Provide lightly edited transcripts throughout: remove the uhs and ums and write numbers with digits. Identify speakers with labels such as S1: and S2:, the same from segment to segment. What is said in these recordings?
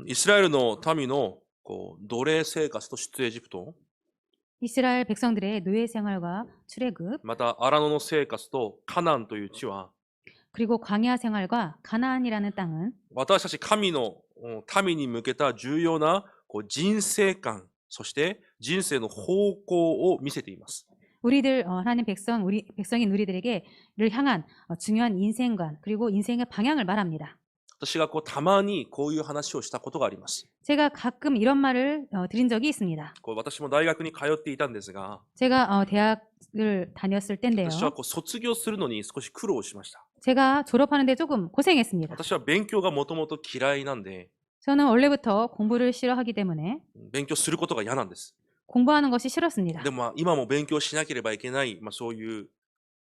S1: イスラエルの民の奴隷生活と出エジプト、
S2: 이스라엘 백성들의 노예 생활과 출애굽,
S1: また荒野の生活とカナンという地は、
S2: 그리고 광야 생활과 가나안이라는 땅은
S1: 私たち神の民に向けた重要な人生観、そして人生の方向を見せています。
S2: 우리들 하나님 백성인 우리들에게를 향한 중요한 인생관 그리고 인생의 방향을 말합니다.
S1: 私がたまにこういう話をしたことがあります。
S2: 제가 가끔 이런 말을 드린 적이 있습니다.
S1: 私も大学に通っていたんですが、
S2: 제가 대학을 다녔을 때인데요.
S1: 私は卒業するのに少し苦労しました。
S2: 제가 졸업하는데 조금 고생했습니다.
S1: 私は勉強がもともと嫌いなんで、
S2: 저는 원래부터 공부를 싫어하기 때문에
S1: 勉強することが嫌なんです。
S2: 공부하는 것이 싫었습니다.
S1: でも今も勉強しなければいけない、そういう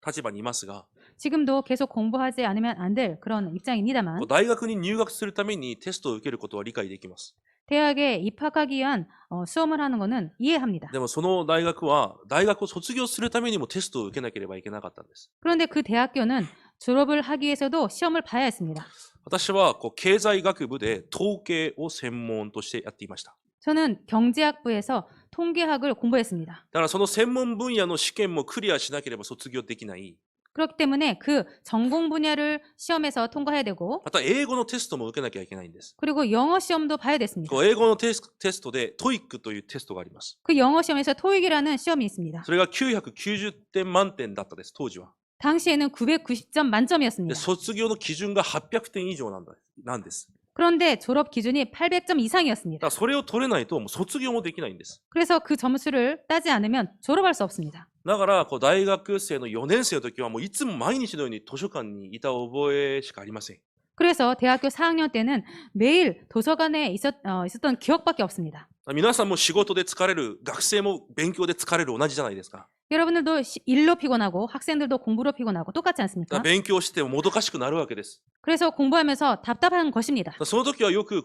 S1: 立場にいますが、
S2: 지금도 계속 공부하지 않으면 안 될 그런 입장입니다만
S1: 大学に入学するためにテストを受けることは理解できます。
S2: 대학에 입학하기 위한 시험을 하는 것은 이해합니다.
S1: でもその大学は大学を卒業するためにもテストを受けなければいけなかったんです。
S2: 그런데 그 대학교는 졸업을 하기 위해서도 시험을 봐야 했습니다.
S1: 私は経済学部で統計を専門としてやっていました。
S2: 저는 경제학부에서 통계학을 공부했습니다.
S1: だからその専門分野の試験もクリアしなければ卒業できない。
S2: 그렇기 때문에 그 전공 분야를 시험에서 통과해야 되고
S1: また英語のテストも受けなきゃいけないんです。
S2: 그리고 영어 시험도 봐야 됐습니다.
S1: 英語のテストで TOEIC というテストがあります。
S2: 그 영어 시험에서 토익이라는 시험이 있습니다.
S1: それが990点満点だったです、当時は。
S2: 당시에는 990점
S1: で
S2: 만점이었습니다.
S1: 卒業の基準が800点以上なんです。
S2: 그런데 졸업 기준이 800점
S1: だ
S2: 이상이었습니다.
S1: からそれを取れないともう卒業もできないんです。
S2: 그래서 그 점수를 따지 않으면 졸업할 수 없습니다.
S1: だから大学生の4年生の時はもういつも毎日のように図書館にいた覚えしかありません。
S2: 그래서 대학교 4학년 때는 매일 도서관에 있었던 기억밖에 없습니다.
S1: 皆さんも仕事で疲れる、学生も勉強で疲れる、同じじゃないですか。
S2: 여러분들도 일로 피곤하고 학생들도 공부로 피곤하고 똑같지
S1: だから
S2: 않습니까?
S1: 勉強してももどかしくなるわけです。
S2: 그래서 공부하면서 답답한 것입니다.
S1: その時はよく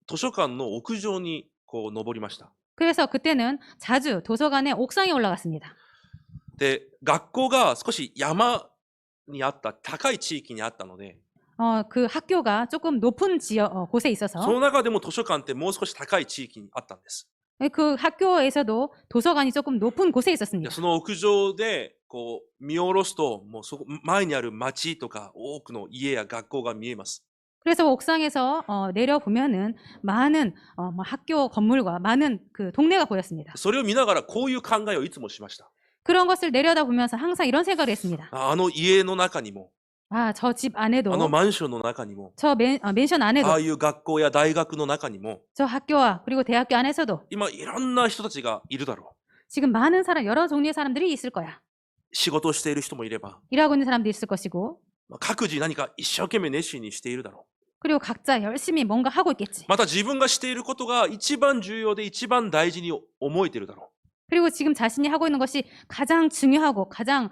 S1: 図書館の屋上に登りました。
S2: 그래서 그때는 자주 도서관의 옥상에 올라갔습니다.
S1: で、学校が少し山にあった、高い地域にあったので、
S2: 그 학교가 조금 높은 곳에
S1: そ
S2: 있어서
S1: の中でも図書館ってもう少し高い地域にあったんです。
S2: 그 학교에서도 도서관이 조금 높은 곳에
S1: で
S2: 있었습니다.
S1: その屋上で見下ろすと、もうそこ前にある町とか多くの家や学校が見えます。
S2: 그래서 옥상에서 내려보면은 많은 학교 건물과 많은 그 동네가 보였습니다.
S1: それを見ながらこういう考えをいつもしました。
S2: 그런 것을 내려다보면서 항상 이런 생각을 했습니다.
S1: あの家の中にも、
S2: 저 집
S1: あの
S2: 안에도
S1: マンションの中にも、
S2: 저 멘션
S1: あ
S2: 안에도
S1: あいう学校や大学の中にも、
S2: 저 학교와 그리고 대학교 안에서도
S1: 今いろんな人たちがいるだろ
S2: 지금 많은 여러 종류의 사람들이 있을 거야.
S1: う。仕事をしている人もいれば、
S2: 일하고 있는 사람도 있을 것이고
S1: 各自何か一生懸命熱心にしているだろ
S2: 그리고 각자 열심히 뭔가 하고 있겠지.
S1: う。また自分がしていることが一番重要で一番大事に思えているだろ
S2: 그리고 지금 자신이 하고 있는 것이 가장 중요하고 가장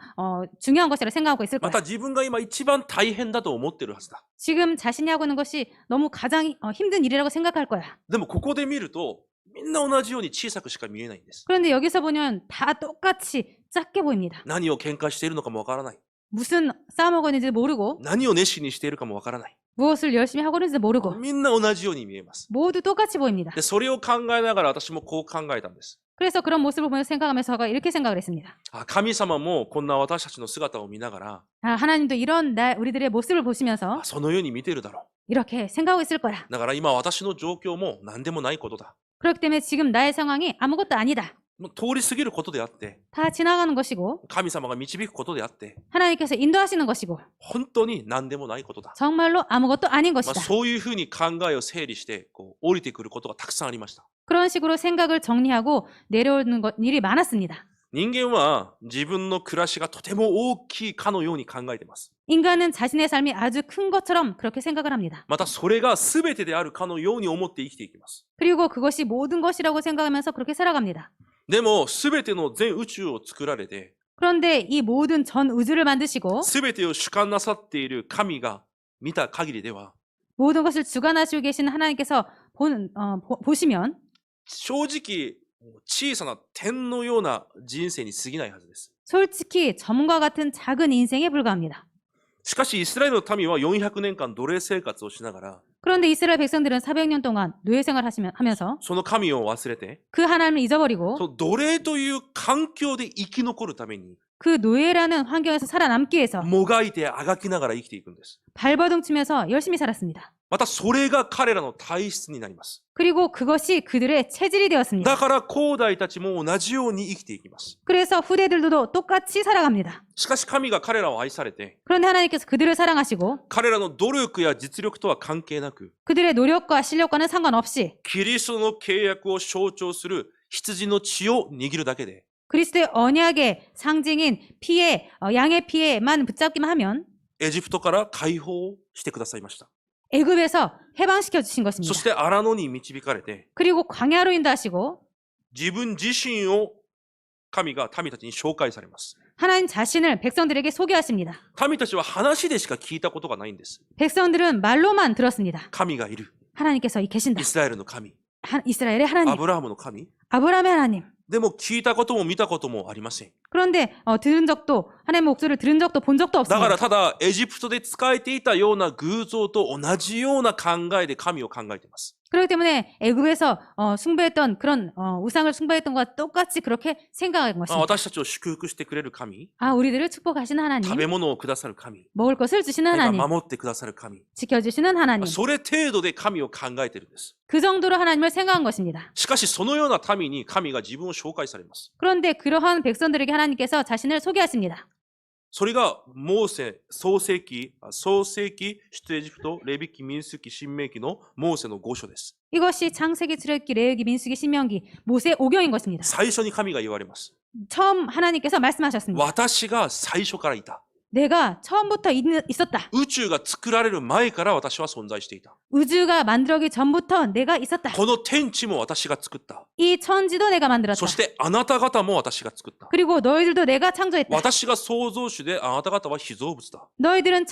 S2: 중요한 것이라 생각하고 있을
S1: う。ま
S2: 거야.
S1: た自分が今一番大変だと思っているはずだ。
S2: 지금 자신이 하고 있는 것이 너무 가장 힘든 일이라고 생각할 거야.
S1: でもここで見ると、みんな同じように小さくしか見えないんです。
S2: 그런데 여기서 보면 다 똑같이 작게 보입니다.
S1: 何を喧嘩しているのかもわからない。
S2: 무슨 싸움하고 있는지 모르고
S1: 何を熱心にしているかもわからない。
S2: 무엇을 열심히 하고 있는지 모르고
S1: みんな同じように見えます。
S2: 모두 똑같이 보입니다.
S1: で、それを考えながら私もこう考えたんです。
S2: 그래서 그런 모습을 보면서 생각하면서 제가 이렇게 생각을 했습니다.
S1: 神様もこんな私たちの姿を見ながら、
S2: 하나님도 이런 우리들의 모습을 보시면서
S1: そのように見ているだろ
S2: 이렇게 생각하고 있을 거야.
S1: う。だから今私の状況も何でもないことだ。
S2: 그렇기 때문에 지금 나의 상황이 아무것도 아니다.
S1: もう通り過ぎることであって、
S2: 다 지나가는 것이고
S1: 神様が導くことであって、
S2: 하나님께서 인도하시는 것이고
S1: 本当に何でもないことだ。
S2: 정말로 아무것도 아닌
S1: まあ、
S2: 것이다.
S1: そういうふうに考えを整理して降りてくることがたくさんありました。
S2: 그런 식으로 생각을 정리하고 내려오는 일이 많았습니다.
S1: 人間は自分の暮らしがとても大きいかのように考えています。
S2: 인간은 자신의 삶이 아주 큰 것처럼 그렇게 생각을 합니다.
S1: またそれが全てであるかのように思って生きていきます。
S2: 그리고 그것이 모든 것이라고 생각하면서 그렇게 살아갑니다.
S1: でも全ての全宇宙を作られて、
S2: 그런데 이 모든 전 우주를 만드시고
S1: 全てを主観なさっている神が見た限りでは、
S2: 모든 것을 주관하시고 계시는 하나님께서 보시면
S1: 正直小さな点のような人生に過ぎないはずです。
S2: 솔직히 점과 같은 작은 인생에 불과합니다.
S1: しかしイスラエルの民は400年間奴隷生活をしながら、
S2: 그런데 이스라엘 백성들은 400년 동안 노예 생활하면서
S1: その神を忘れて、
S2: 그 하나님을 잊어버리고
S1: その奴隷という環境で生き残るために、
S2: 그 노예라는 환경에서 살아남기 위해서
S1: もがいてあがきながら生きていくんです。
S2: 발버둥 치면서 열심히 살았습니다.
S1: またそれが彼らの体質になります。
S2: 그리고 그것이 그들의 체질이
S1: だ
S2: 되었습니다.
S1: から後代たちも同じように生きていきます。
S2: 그래서 후대들도 똑같이 살아갑니다.
S1: しかし神が彼らを愛されて、
S2: 그런데 하나님께서 그들을 사랑하시고
S1: 彼らの努力や実力とは関係なく、
S2: 그들의 노력과 실력과는 상관없이
S1: キリストの契約を象徴する羊の血を握るだけで、
S2: 그리스도의 언약의 상징인 피에 양의 피에만 붙잡기만 하면
S1: エジプトから解放してくださいました。
S2: 애굽에서 해방시켜 주신
S1: そ
S2: 것입니다.
S1: して荒野に導かれて、
S2: 그리고 광야로 인도하시고
S1: 自分自身を神が民たちに紹介されます。
S2: 하나님 자신을 백성들에게 소개하십니다.
S1: 民たちは話でしか聞いたことがないんです。
S2: 백성들은 말로만 들었습니다.
S1: 神がいる。
S2: 하나님께서 계신다.
S1: イスラエルの神。
S2: 이스라엘의 하나님,
S1: アブラハムの神。
S2: 아브라함의 하나님.
S1: でも聞いたことも見たこともありません。
S2: 그런데 들은 적도 하나님의 목소리를 들은 적도 본 적도
S1: だから
S2: 없습니다.
S1: ただエジプトで仕えていたような偶像と同じような考えで神を考えています。
S2: 그렇기 때문에 애굽에서 숭배했던 그런 우상을 숭배했던 것과 똑같이 그렇게 생각한
S1: まあ
S2: 것입니다.
S1: 私たちを祝福してくれる神、
S2: 아, 우리들을 축복하시는
S1: 食
S2: 하나님,
S1: べ物をくださる神、
S2: 먹을 것을 주시는
S1: 何か
S2: 하나님,
S1: 守ってくださる神、
S2: 지켜주시는 하나님.
S1: それ程度で神を考えているんです。
S2: 그 정도로 하나님을 생각한 것입니다.
S1: しかしそのような民に神が自分を紹介されます。
S2: 그런데 그러한 백성들에게 하나님께서 자신을 소개하십니다.
S1: それがモーセ、創世記、出エジプト、レビ記、民数記、申命記のモーセの5書です。
S2: 이것이 창세기, 출애굽기, 레위기, 민수기, 신명기, 모세 5경인 것입니다.
S1: 最初に神が言われます。
S2: 처음 하나님께서 말씀하셨습니다.
S1: 私が最初からいた。
S2: 내가 처음부터 있었다.
S1: 宇宙が作られる前から私は存在していた。
S2: 우주가 만들어기 전부터 내가 있었다.
S1: この天地も私が作った。
S2: 이 천지도 내가 만들었다.
S1: そしてあなた方も私が作った。
S2: 그리고 너희들도 내가 창조했다.
S1: 私が創造主であなた方は被造物だ。
S2: 너희들은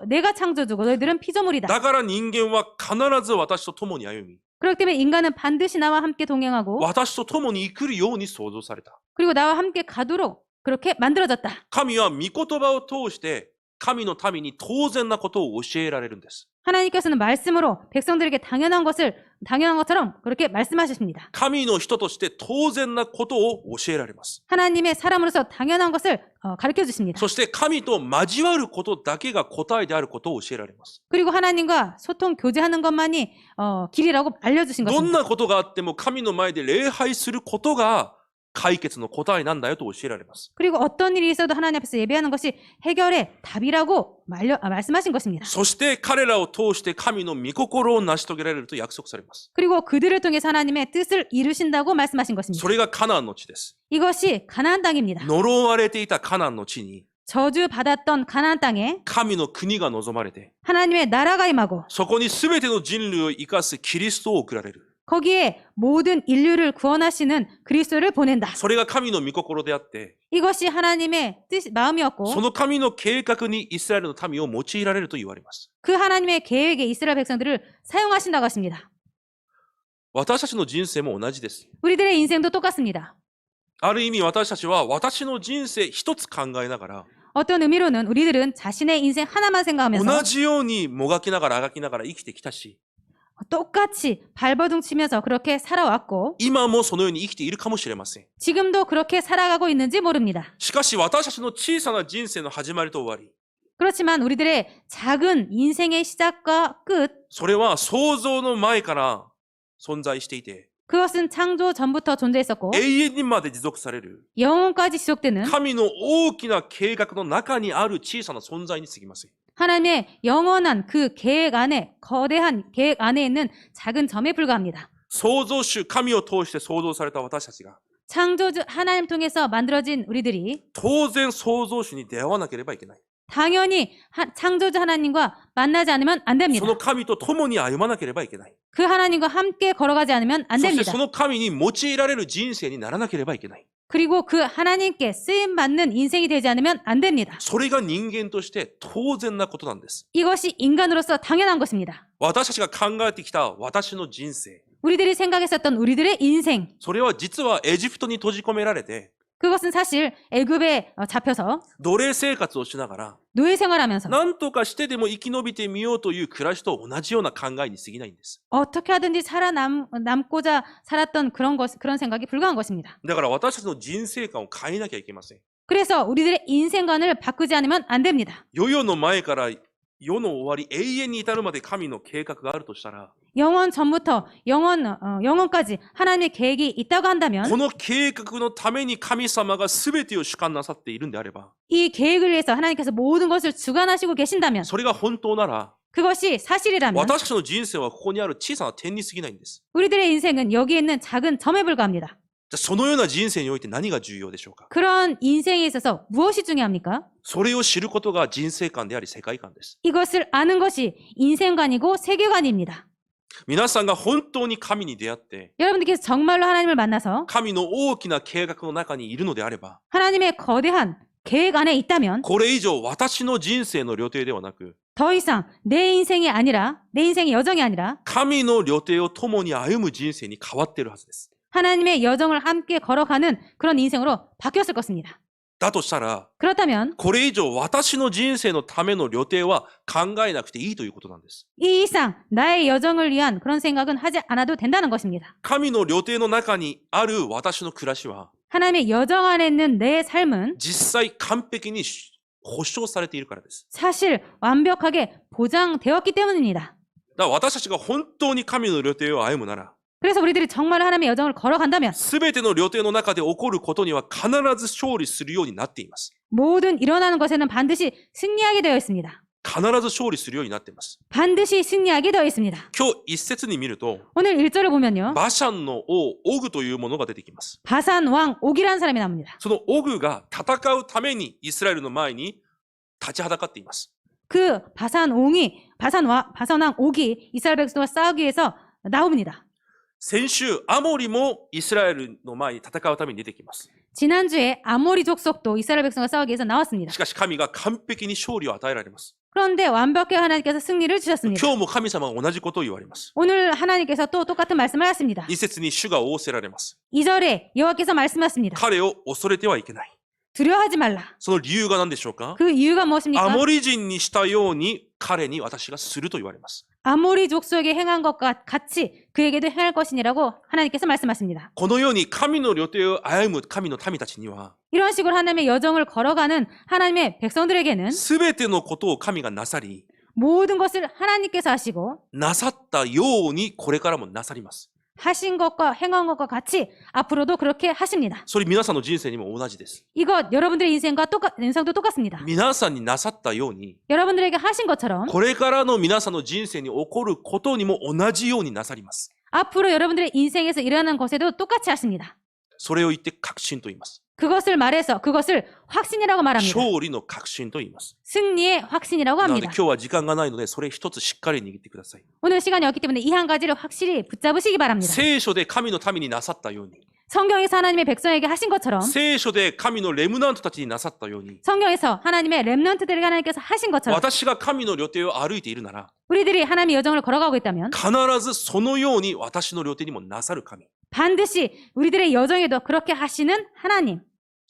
S2: 내가 창조주고 너희들은 피조물이다.
S1: だから人間は必ず私と共に歩み、
S2: 그렇기 때문에 인간은 반드시 나와 함께 동행하고
S1: 私と共に生きるように創造された。
S2: 그리고 나와 함께 가도록 그렇게 만들어졌다.
S1: 神は御言葉を通して神の民に当然なことを教えられるんです。
S2: 하나님께서는 말씀으로 백성들에게 당연한 것처럼 그렇게 말씀하셨습니다.
S1: 神の人として当然なことを教えられます。
S2: 하나님의 사람으로서 당연한 것을 가르쳐 주십니다.
S1: そして神と交わることだけが答えであることを教えられます。
S2: 그리고 하나님과 소통 교제하는 것만이 길이라고 알려주신
S1: どん
S2: 것입니다.
S1: なことがあっても神の前で礼拝することが解決の答えなんだよと教えられます。
S2: 그리고 어떤 일이 있어도 하나님 앞에서 예배하는 것이 해결의 답이라고 말씀하신 것입니다.
S1: そして彼らを通して神の御心を成し遂げられると約束されます。
S2: 그리고 그들을 통해서 하나님의 뜻을 이루신다고 말씀하신 것입니다.
S1: それがカナンの地です。
S2: 이것이 가나안 땅입니다.
S1: 呪われていたカナンの地に
S2: 저주받았던 가나안 땅에
S1: 神の国が望まれて、
S2: 하나님의 나라가 임하고
S1: そこに全ての人類を生かすキリストを送られる。
S2: 거기에 모든 인류를 구원하시는 그리스도를 보낸다.
S1: それが神の御心であって、
S2: 이것이 하나님의 마음이었고
S1: その神の計画にイスラエルの民を用いられると言われます。
S2: 그 하나님의 계획에 이스라엘 백성들을 사용하신다고 하십니다.
S1: 私たちの人生も同じです。
S2: 우리들의 인생도 똑같습니다.
S1: ある意味私たちは私の人生一つ考えながら、
S2: 어떤 의미로는 우리들은 자신의 인생 하나만 생각하면서
S1: 同じようにもがきながらあがきながら生きてきたし、
S2: 똑같이 발버둥 치면서 그렇게 살아왔고
S1: 今もそのように生きているかもしれません。
S2: 지금도 그렇게 살아가고 있는지 모릅니다.
S1: しかし私たちの小さな人生の始まりと終わり、
S2: 그렇지만 우리들의 작은 인생의 시작과 끝,
S1: それは創造の前から存在していて、
S2: 그것은 창조 전부터 존재했었고
S1: 永遠にまで持続される
S2: 영원까지 지속되는
S1: 神の大きな計画の中にある小さな存在に過ぎません。
S2: 하나님의 영원한 그 계획 안에, 거대한 계획 안에 있는 작은 점에 불과합니다.
S1: 創造主神を通して創造された私たちが
S2: 창조주 하나님 통해서 만들어진 우리들이
S1: 当然創造主に出会わなければいけない。
S2: 당연히 창조주 하나님과 만나지 않으면 안
S1: そ
S2: 됩니다.
S1: の神と共に歩まなければいけない。
S2: 그 하나님과 함께 걸어가지 않으면 안
S1: そして
S2: 됩니다.
S1: その神に用いられる人生にならなければいけない。
S2: 그리고 그 하나님께 쓰임받는 인생이 되지 않으면 안 됩니다.
S1: それが人間として当然なことなんです。
S2: 이것이 인간으로서 당연한 것입니다.
S1: 私たちが考えてきた私の人生。
S2: 우리들이 생각했었던 우리들의 인생,
S1: それは実はエジプトに閉じ込められて、
S2: 그것은 사실 애굽에 잡혀서
S1: 奴隷生活をしながら、
S2: 노예 생활하면서
S1: 何とかしてでも生き延びてみようという暮らしと同じような考えに過ぎないんです。
S2: 어떻게 하든지 살아남고자 살았던 그런 생각이 불과한 것입니다.
S1: だから私たちの人生観を変えなきゃいけません。
S2: 그래서 우리들의 인생관을 바꾸지 않으면 안 됩니다.
S1: 世々の前から世の終わり、永遠に至るまで神の計画があるとしたら、
S2: 영원 전부터 영원까지 하나님의 계획이 있다고
S1: こ
S2: 한다면
S1: の計画のために神様が全てを主観なさっているんであれば、
S2: 이 계획을 위해서 하나님께서 모든 것을 주관하시고 계신다면
S1: それが本当なら、
S2: 그것이 사실이라면
S1: 私たちの人生はここにある小さな点に過ぎないんです。
S2: 우리들의 인생은 여기에 있는 작은 점에 불과합니다.
S1: じゃあそのような人生において何が重要でしょうか。
S2: 그런 인생에 있어서 무엇이 중요합니까?
S1: それを知ることが人生観であり世界観です。
S2: 이것을 아는 것이 인생관이고 세계관입니다.
S1: 皆さんが本当に神に出会って、
S2: 여러분들께서 정말로 하나님을 만나서
S1: 神の大きな計画の中にいるのであれば、
S2: 하나님의 거대한 계획 안에 있다면
S1: これ以上私の人生の旅程ではなく、
S2: 더 이상 내 인생의 여정이 아니라
S1: 神の旅程を共に歩む人生に変わっているはずです。
S2: 하나님의 여정을 함께 걸어가는 그런 인생으로 바뀌었을 것입니다.
S1: だとしたら、
S2: 그렇다면
S1: これ以上私の人生のための旅程は考えなくていいということなんです。
S2: 이 이상 나의 여정을 위한 그런 생각은 하지 않아도 된다는 것입니다.
S1: 神の旅程の中にある私の暮らしは、
S2: 하나님의 여정 안에 있는 내 삶은
S1: 実際完璧に保証されているからです。
S2: 사실 완벽하게 보장되었기 때문입니다.
S1: だから私たちが本当に神の旅程を歩むなら、
S2: 그래서 우리들이 정말 하나님의 여정을 걸어간다면
S1: すべての旅程の中で起こることには必ず勝利するようになっています。
S2: 모든 일어나는 것에는 반드시 승리하게 되어 있습니다.
S1: 必ず勝利するようになっています。
S2: 반드시 승리하게 되어 있습니다.
S1: 今日一節に見ると、
S2: 오늘 1절을 보면요.
S1: バシャンの王オグというものが出てきます。
S2: 바산 왕 옥이라는 사람이 나옵니다.
S1: そのオグが戦うためにイスラエルの前に立ちはだかっています。
S2: 그 바산 왕 옥이 이스라엘 백성과 싸우기 위해서 나옵니다.
S1: 先週、アモリもイスラエルの前に戦うために出てきます。
S2: 지난주에 아모리 족속도 이스라엘 백성과 싸우기 위해서 나왔습니다.
S1: しかし神が完璧に勝利を与えられます。
S2: 그런데 완벽하게 하나님께서 승리를 주셨습니다.
S1: 今日も神様が同じことを言われます。
S2: 오늘 하나님께서 또 똑같은 말씀을 하십니다.
S1: 一節に主が仰せられます。
S2: 2절에 여호와께서 말씀하십니다.
S1: 彼を恐れてはいけない。
S2: 두려워하지 말라.
S1: その理由が何でしょうか。
S2: 그 이유가 무엇입니까?
S1: アモリ人にしたように彼に私がすると言われます。
S2: 아모리 족속에게 행한 것과 같이 그에게도 행할 것이니라고 하나님께서 말씀하십니다.
S1: このように神の旅程を歩む神の民たちには、
S2: 이런 식으로 하나님의 여정을 걸어가는 하나님의 백성들에게는
S1: すべてのことを神がなさり、
S2: 모든 것을 하나님께서 하시고
S1: なさったようにこれからもなさります。
S2: 하신 것과 행한 것과 같이 앞으로도 그렇게 하십니다.
S1: それ皆さんの人生にも同じです。
S2: 이것 여러분들의 인생도 똑같습니다.
S1: 皆さんになさったように、
S2: 여러분들에게 하신 것처럼
S1: これからの皆さんの人生に起こることにも同じようになさります。
S2: 앞으로 여러분들의 인생에서 일어나는 것에도 똑같이 하십니다.
S1: それを言って確信と言います。
S2: 그것을 말해서 그것을 확신이라고 말합니다.
S1: 勝利の確信と言います。
S2: 승리의 확신이라고
S1: なので
S2: 합니다.
S1: 今日は時間がないので、それ一つしっかり握ってください。
S2: 오늘 시간이 없기 때문에 이 한 가지를 확실히 붙잡으시기 바랍니다.
S1: 聖書で神の民になさったように、
S2: 성경에서 하나님의 백성에게 하신 것처럼
S1: 聖書で神のレムナントたちになさったように、
S2: 성경에서 하나님의 렘넌트들에게 하나님께서 하신 것처럼
S1: 私が神の旅程を歩いているなら、
S2: 우리들이 하나님의 여정을 걸어가고 있다면
S1: 必ずそのように私の旅程にもなさる神、
S2: 반드시 우리들의 여정에도 그렇게 하시는 하나님,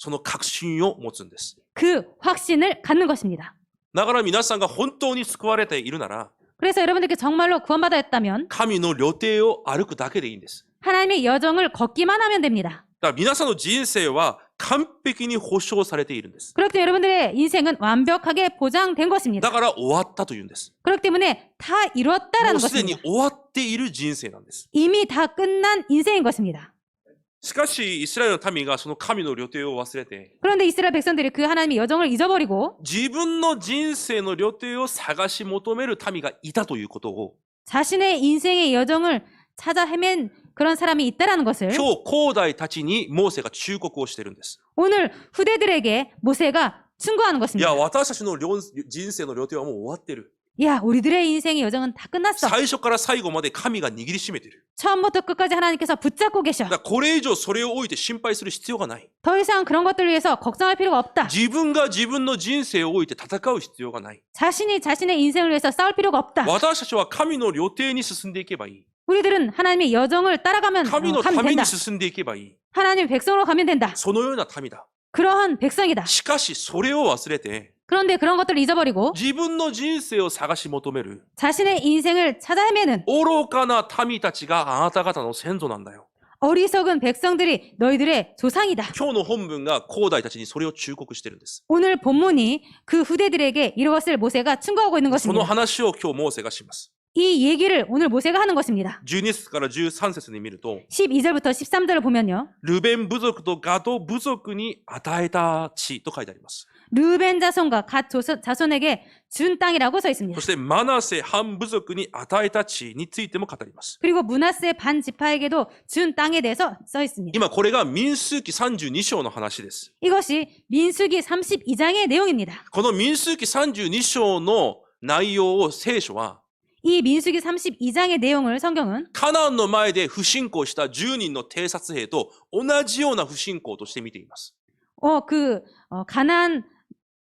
S1: その確信を持つんです。
S2: 그 확신을 갖는 것입니다.
S1: だから皆さんが本当に救われているなら、
S2: 그래서 여러분들께 정말로 구원받았다면
S1: 神の旅程を歩くだけでいいんです。
S2: 하나님의 여정을 걷기만 하면 됩니다.
S1: だから皆さんの人生は完璧に保証されているんです。
S2: 그렇기 때문에 여러분들의 인생은 완벽하게 보장된 것입니다.
S1: だから終わったというんです。
S2: 그렇기 때문에 다
S1: も
S2: 이뤘다라는
S1: うすでに
S2: 것입니다.
S1: 終わっている人生なんです。
S2: 이미 다 끝난 인생인 것입니다.
S1: しかしイスラエルの民がその神の旅程を忘れて、
S2: 그런데 이스라엘 백성들이 그 하나님의 여정을 잊어버리고
S1: 自分の人生の旅程を探し求める民がいたということを、
S2: 자신의 인생의 여정을 찾아 헤맨 그런 사람이 있다라는 것을
S1: 今日後代たちにモーセが忠告をしているんです。
S2: 오늘 후대들에게 모세가 충고하는
S1: いや、
S2: 것입니다.
S1: 私たちの人生の旅程はもう終わってる。
S2: 야, 우리들의 인생의 여정은 다 끝났어.
S1: 最初から最後まで神が握りしめてる。
S2: 처음부터 끝까지 하나님께서 붙잡고 계셔.
S1: だからこれ以上それを置いて心配する必要がない。
S2: 더 이상 그런 것들을 위해서 걱정할 필요가 없다.
S1: 自分が自分の人生を置いて戦う必要がない。
S2: 자신이 자신의 인생을 위해서 싸울 필요가 없다.
S1: 私たちは神の旅程に進んでいけばいい。
S2: 우리들은 하나님의 여정을 따라가면
S1: 神の
S2: 가면
S1: ため
S2: 된다.
S1: に進んでいけばいい。
S2: 하나님의 백성으로 가면 된다.
S1: そのような民だ。
S2: 그러한 백성이다.
S1: しかし、それを忘れて、
S2: 그런데 그런 것들을 잊어버리고
S1: 自分の人生を探し求める
S2: 자신의 인생을 찾아 헤매는
S1: 愚かな民たちがあなた方の先祖なんだよ。
S2: 어리석은 백성들이 너희들의 조상이다.
S1: 今日の本文が後代たちにそれを忠告してるんです。
S2: 오늘 본문이 그 후대들에게 이것을 모세가 충고하고 있는
S1: その
S2: 것입니다.
S1: 話を今日モーセがします。
S2: 이 얘기를 오늘 모세가 하는 것입니다.
S1: 12節から13節に見ると、
S2: 12절부터 13절을 보면요.
S1: ルベン部族とガド部族に与えた地と書いてあります。
S2: 르벤 자손과 갓 자손에게 준 땅이라고 써
S1: そ
S2: 있습니다.
S1: してマナセ半部族に与えた地についても語ります。
S2: 그리고 문하세 반 지파에게도 준 땅에 대해서 써 있습니다.
S1: 今これが民数記32章の話です。
S2: 이것이 민수기 32장의 내용입니다.
S1: この民数記32章の内容を聖書は
S2: 이 민수기 32장의 내용을 성경은
S1: カナンの前で不信仰した10人の偵察兵と同じような不信仰として見ています。
S2: 가나안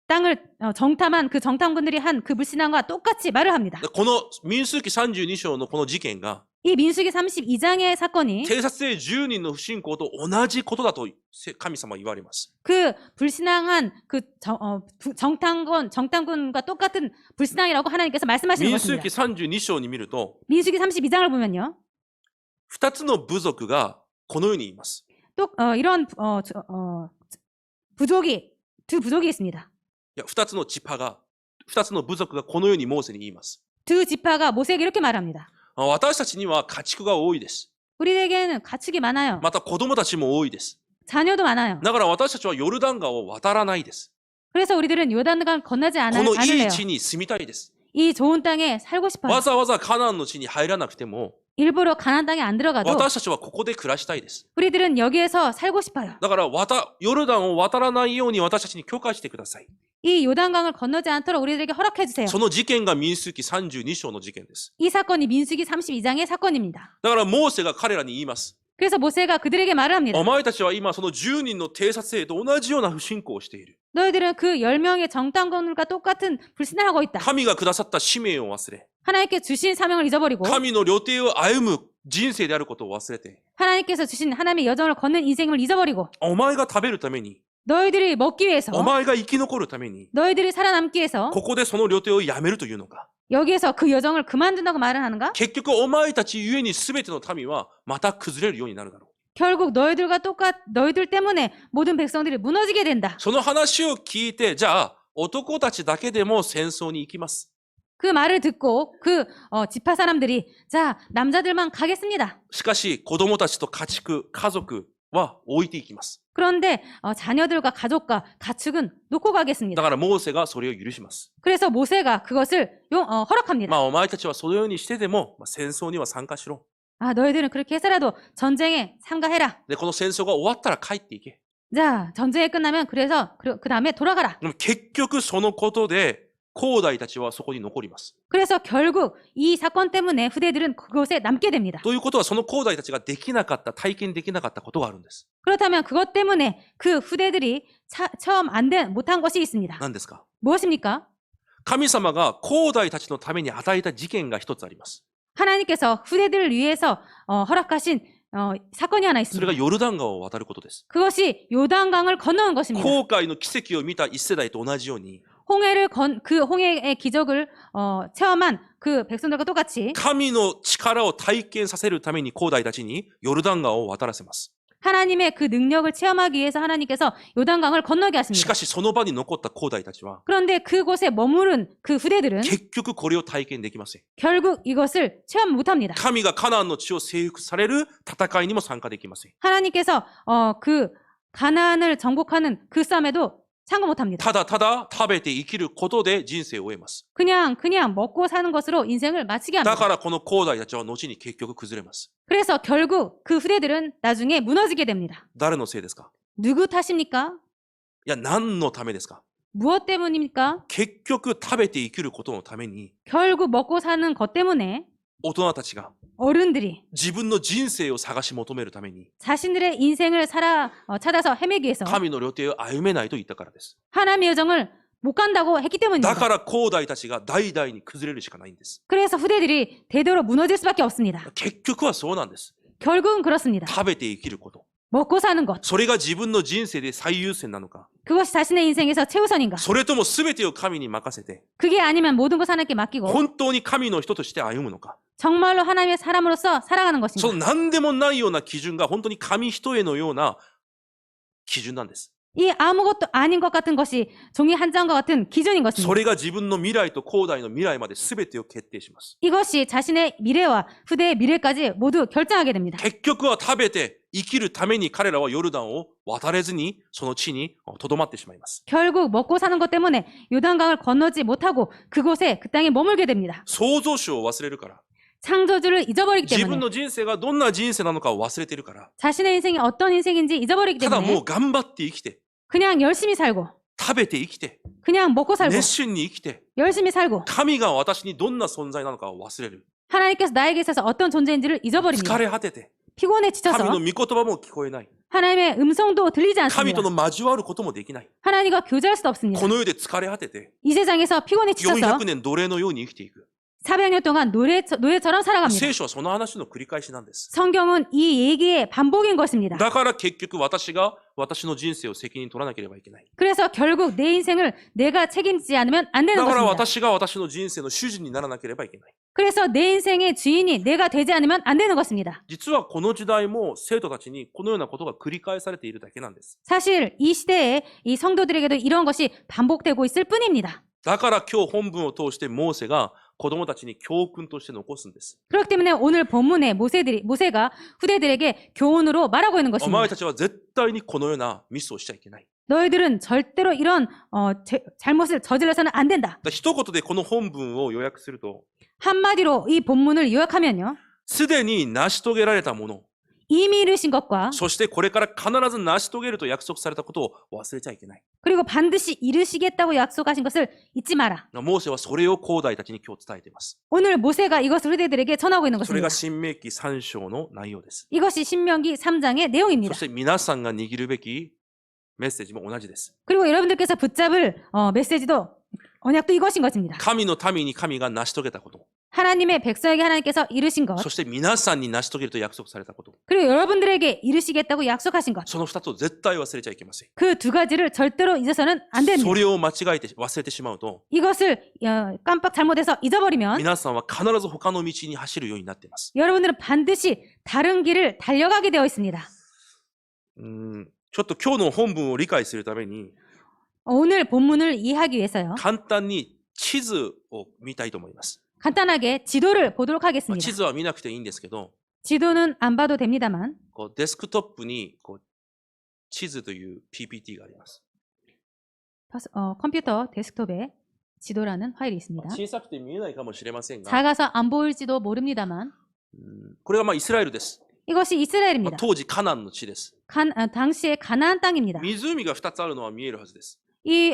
S2: 땅을 정탐한 그 정탐꾼들이 한 그 불신앙과 똑같이 말을 합니다.
S1: この民数記32章のこの事件が
S2: 이 민수기 32장의 사건이
S1: 偵察兵10人の不信仰と同じことだと神様は言われます。
S2: 그 불신앙한 그 정탐꾼과 똑같은 불신앙이라고 하나님께서 말씀하시는
S1: 民数
S2: 것입니다.
S1: 記32章に見ると
S2: 민수기 32장을 보면요.
S1: 2つの部族がこのように言います。
S2: 또 이런 부족이 두 부족이 있습니다.
S1: いや、2つの地派が、2つの部族がこのようにモーセに言います。
S2: 두 지파가 모세에게 이렇게 말합니다.
S1: 私たちには家畜が多いです。
S2: 우리에게는 가축이 많아요.
S1: また子供たちも多いです。
S2: 자녀도 많아요.
S1: だから私たちはヨルダン川を渡らないです。
S2: 그래서 우리들은 요단강 건너지
S1: このい
S2: 않을래요.
S1: い地に住みたいです。
S2: 이 좋은 땅에 살고 싶어요.
S1: わざわざカナンの地に入らなくても、
S2: 일부러 가나안 땅에 안 들어가도
S1: 私たちはここで暮らしたいです。
S2: 우리들은 여기에서 살고 싶어요.
S1: だからヨルダンを渡らないように私たちに許可してください。
S2: 이 요단강을 건너지 않도록 우리들에게 허락해 주세요.
S1: その事件が民数記32章の事件です。
S2: 이 사건이 민수기 32장의 사건입니다.
S1: だからモーセが彼らに言います。
S2: 그래서 모세가 그들에게 말을 합니다.
S1: お前たちは今その10人の偵察兵と同じような不信仰をしている。
S2: 너희들은 그 10명의 정탐꾼들과 똑같은 불신을 하고 있다.
S1: 神がくださった使命を忘れ、
S2: 하나님께 주신 사명을 잊어버리고
S1: 神の旅程を歩む人生であることを忘れて、
S2: 하나님께서 주신 하나님의 여정을 걷는 인생을 잊어버리고
S1: お前が食べるために、
S2: 너희들이 먹기 위해서
S1: お前が生き残るために、
S2: 너희들이 살아남기 위해서
S1: ここでその旅程をやめるというのか。
S2: 여기에서 그 여정을 그만둔다고 말을 하는가?
S1: 結局お前たちゆえに全ての民はまた崩れるようになるだろう。
S2: 결국 너희들 때문에 모든 백성들이 무너지게 된다.
S1: その話を聞いて、じゃあ男たちだけでも戦争に行きます。
S2: 그 말을 듣고 그 지파 사람들이 자 남자들만 가겠습니다.
S1: しかし子供たちと家畜、家族は置いていきます。
S2: 그런데 자녀들과 가족과 가축은 놓고
S1: だ
S2: 가겠습니다.
S1: からモーセがそれを許します。
S2: 그래서 모세가 그것을 허락합니다.
S1: まあお前たちはそのようにしてでも、戦争には参加しろ。
S2: 너희들은 그렇게 해서라도 전쟁에 참가해라.
S1: で、この戦争が終わったら帰っていけ。
S2: 자 전쟁이 끝나면 그래서 그 다음에 돌아가라.
S1: でも結局そのことで、後代たちはそこに残ります。
S2: 그래서 결국 이 사건 때문에 후대들은 그곳에 남게 됩니다.
S1: ということは、その後代たちができなかった、体験できなかったことがあるんです。
S2: 그렇다면 그것 때문에 그 후대들이 처음 못한 것이 있습니다.
S1: 何ですか？
S2: 무엇입니까?
S1: 神様が後代たちのために与えた事件が一つあります。
S2: 하나님께서 후대들을 위해서 허락하신 사건이 하나
S1: それが
S2: 있습니다.
S1: ヨルダン川を渡ることです。
S2: 그것이 요단강을 건너는 것입니다.
S1: 後悔の奇跡を見た一世代と同じように、
S2: 그 홍해의 기적을 체험한 그 백성들과 똑같이
S1: 神の力を体験させるために後代たちにヨルダン川を渡らせます。
S2: 하나님의 그 능력을 체험하기 위해서 하나님께서 요단강을 건너게
S1: し
S2: 하십니다.
S1: かしその場に残った後代たちは、
S2: 그런데 그곳에 머무른 그 후대들은
S1: 結局これを体験できません。
S2: 결국 이것을 체험 못합니다.
S1: 神がカナンの地を征服される戦いにも参加できません。
S2: 하나님께서 그 가나안을 정복하는 그 싸움에도 참가 못합니다.
S1: ただただ食べて生きることで人生を終えます。
S2: 그냥 먹고 사는 것으로 인생을 마치게
S1: だ
S2: 합니다.
S1: からこの後代たちは後に結局崩れます。
S2: 그래서 결국 그 후대들은 나중에 무너지게 됩니다.
S1: 誰のせいですか？
S2: 누구 탓입니까?
S1: いや、何のためですか？
S2: 무엇 때문입니까?
S1: 結局食べて生きることのために、
S2: 결국 먹고 사는 것 때문에
S1: 大人たちが
S2: 어른들이
S1: 自分の人生を探し求めるために、
S2: 자신들의 인생을 찾아서 헤매기 위해서
S1: 神の旅程を歩めないと言ったからです。
S2: 하나님의 여정을 못 간다고 했기
S1: だ
S2: 때문입니다.
S1: から後代たちが代々に崩れるしかないんです。
S2: 그래서 후대들이 대대로 무너질 수밖에 없습니다.
S1: 結局はそうなんです。
S2: 결국은 그렇습니다.
S1: 食べて生きること。
S2: 먹고 사는 것.
S1: それが自分の人生で最優先なのか。
S2: 그것이 자신의 인생에서 최우선인가?
S1: それとも全てを神に任せて、
S2: 그게 아니면 모든 것 하나님께 맡기고
S1: 本当に神の人として歩むのか。
S2: 정말로 하나님의 사람으로서 살아가는
S1: その
S2: 것인가?
S1: 何でもないような基準が本当に神人へのような基準なんです。
S2: 이 아무것도 아닌 것 같은 것이 종이 한 장과 같은 기준인
S1: そ
S2: 것입니다.
S1: れが自分の未来と後代の未来まで全てを決定します。
S2: 이것이 자신의 미래와 후대의 미래까지 모두 결정하게 됩니다.
S1: 結局は食べて生きるために彼らはヨルダンを渡れずにその地に留まってしまいます。
S2: 결국 먹고 사는 것 때문에 요단강을 건너지 못하고 그곳에 그 땅에 머물게 됩니다.
S1: 創造主を忘れるから。
S2: 창조주를 잊어버리기
S1: 自分
S2: 때문에
S1: の人生がどんな人生なのかを忘れてるから。
S2: 자신의 인생이 어떤 인생인지 잊어버리기
S1: ただも
S2: 때문에
S1: う頑張って生きて、
S2: 그냥 열심히 살고
S1: 食べて生きて、
S2: 그냥 먹고 살고
S1: 熱心に生きて、
S2: 열심히 살고
S1: 神が私にどんな存在なのかを忘れる。
S2: 하나님께서 나에게 있어서 어떤 존재인지를
S1: 疲
S2: 잊어버립니다.
S1: れ果てて、
S2: 피곤해
S1: 神
S2: 지쳐서
S1: の御言葉も聞こえない。
S2: 하나님의 음성도 들리지
S1: 神
S2: 않습니다.
S1: との交わることもできない。
S2: 하나님과 교제할 수도 없습니다.
S1: この世で疲れ果てて、
S2: 이 세상에서 피곤해 지쳐서
S1: 400年奴隷のように生きていく。
S2: 400년 동안 노예처럼 살아갑니다.
S1: 聖書はその話の繰り返しなんです。
S2: 성경은 이 얘기의 반복인 것입니다.
S1: だから結局私が私の人生を責任取らなければいけない。
S2: 그래서 결국 내 인생을 내가 책임지지 않으면 안 되는
S1: だから
S2: 것입니다.
S1: 私が私の人生の主人にならなければいけない。
S2: 그래서 내 인생의 주인이 내가 되지 않으면 안 되는 것입니다.
S1: 実はこの時代も生徒たちにこのようなことが繰り返されているだけなんです。
S2: 사실 이 시대에 이 성도들에게도 이런 것이 반복되고 있을 뿐입니다.
S1: だから今日本文を通してモーセが子供たちに教訓として残すんです。
S2: 그렇기 때문에 오늘 본문에 모세가 후대들에게 교훈으로 말하고 있는
S1: お
S2: 것입니다.
S1: 前たちは絶対にこのようなミスをしちゃいけない。
S2: 너희들은 절대로 이런 잘못을 저질러서는 안 된다.
S1: だ一言でこの本文を要約すると、
S2: 한마디로 이 본문을 요약하면요.
S1: すでに成し遂げられたもの、
S2: 이미 이루신 것과
S1: そしてこれから必ず成し遂げると約束されたことを忘れちゃいけない。
S2: 그리고 반드시 이루시겠다고 약속하신 것을 잊지 마라.
S1: モーセはそれを後代たちに今日伝えています。
S2: 오늘 모세가 이것을 후대들에게 전하고 있는
S1: それが
S2: 것입니다.
S1: 新明記3章の内容です。
S2: 이것이 신명기 3장의
S1: そ
S2: 내용입니다.
S1: して皆さんが握るべきメッセージも同じです。
S2: 그리고 여러분들께서 붙잡을 메시지도 언약도 이것인 것입니다.
S1: 神の民に神が成し遂げたこと。
S2: 하나님의 백성에게 하나님께서 이루신 것,
S1: そして皆さんに成し遂げると約束されたこと。
S2: 그리고 여러분들에게 이루시겠다고 약속하신 것.
S1: その2つを絶対忘れちゃいけません。
S2: 그 두 가지를 절대로 잊어서는 안
S1: そ
S2: 됩니다.
S1: れを間違えて忘れてしまうと、
S2: 이것을 깜빡 잘못해서 잊어버리면
S1: 皆さんは必ず他の道に走るようになっています。
S2: 여러분들은 반드시 다른 길을 달려가게 되어 있습니다.
S1: ちょっと今日の本文を理解するために、
S2: 오늘 본문을 이해하기 위해서요.
S1: 簡単に地図を見たいと思います。
S2: 간단하게 지도를 보도록
S1: 地
S2: 하겠습니다.
S1: 図は見なくていいんですけど、
S2: 지도는 안 봐도 됩니다만
S1: デスクトップに地図という PPT があります。
S2: 컴퓨터 데스크톱에 지도라는 파일이 있습니다.
S1: 小さくて見えないかもしれませんが、
S2: 작아서 안 보일지도 모릅니다만
S1: これがイスラエルです。
S2: 이것이 이스라엘입니다.
S1: 当時カナンの地です。
S2: 당시의 가나안 땅입니다.
S1: 湖が2つあるのは見えるはずです。
S2: 이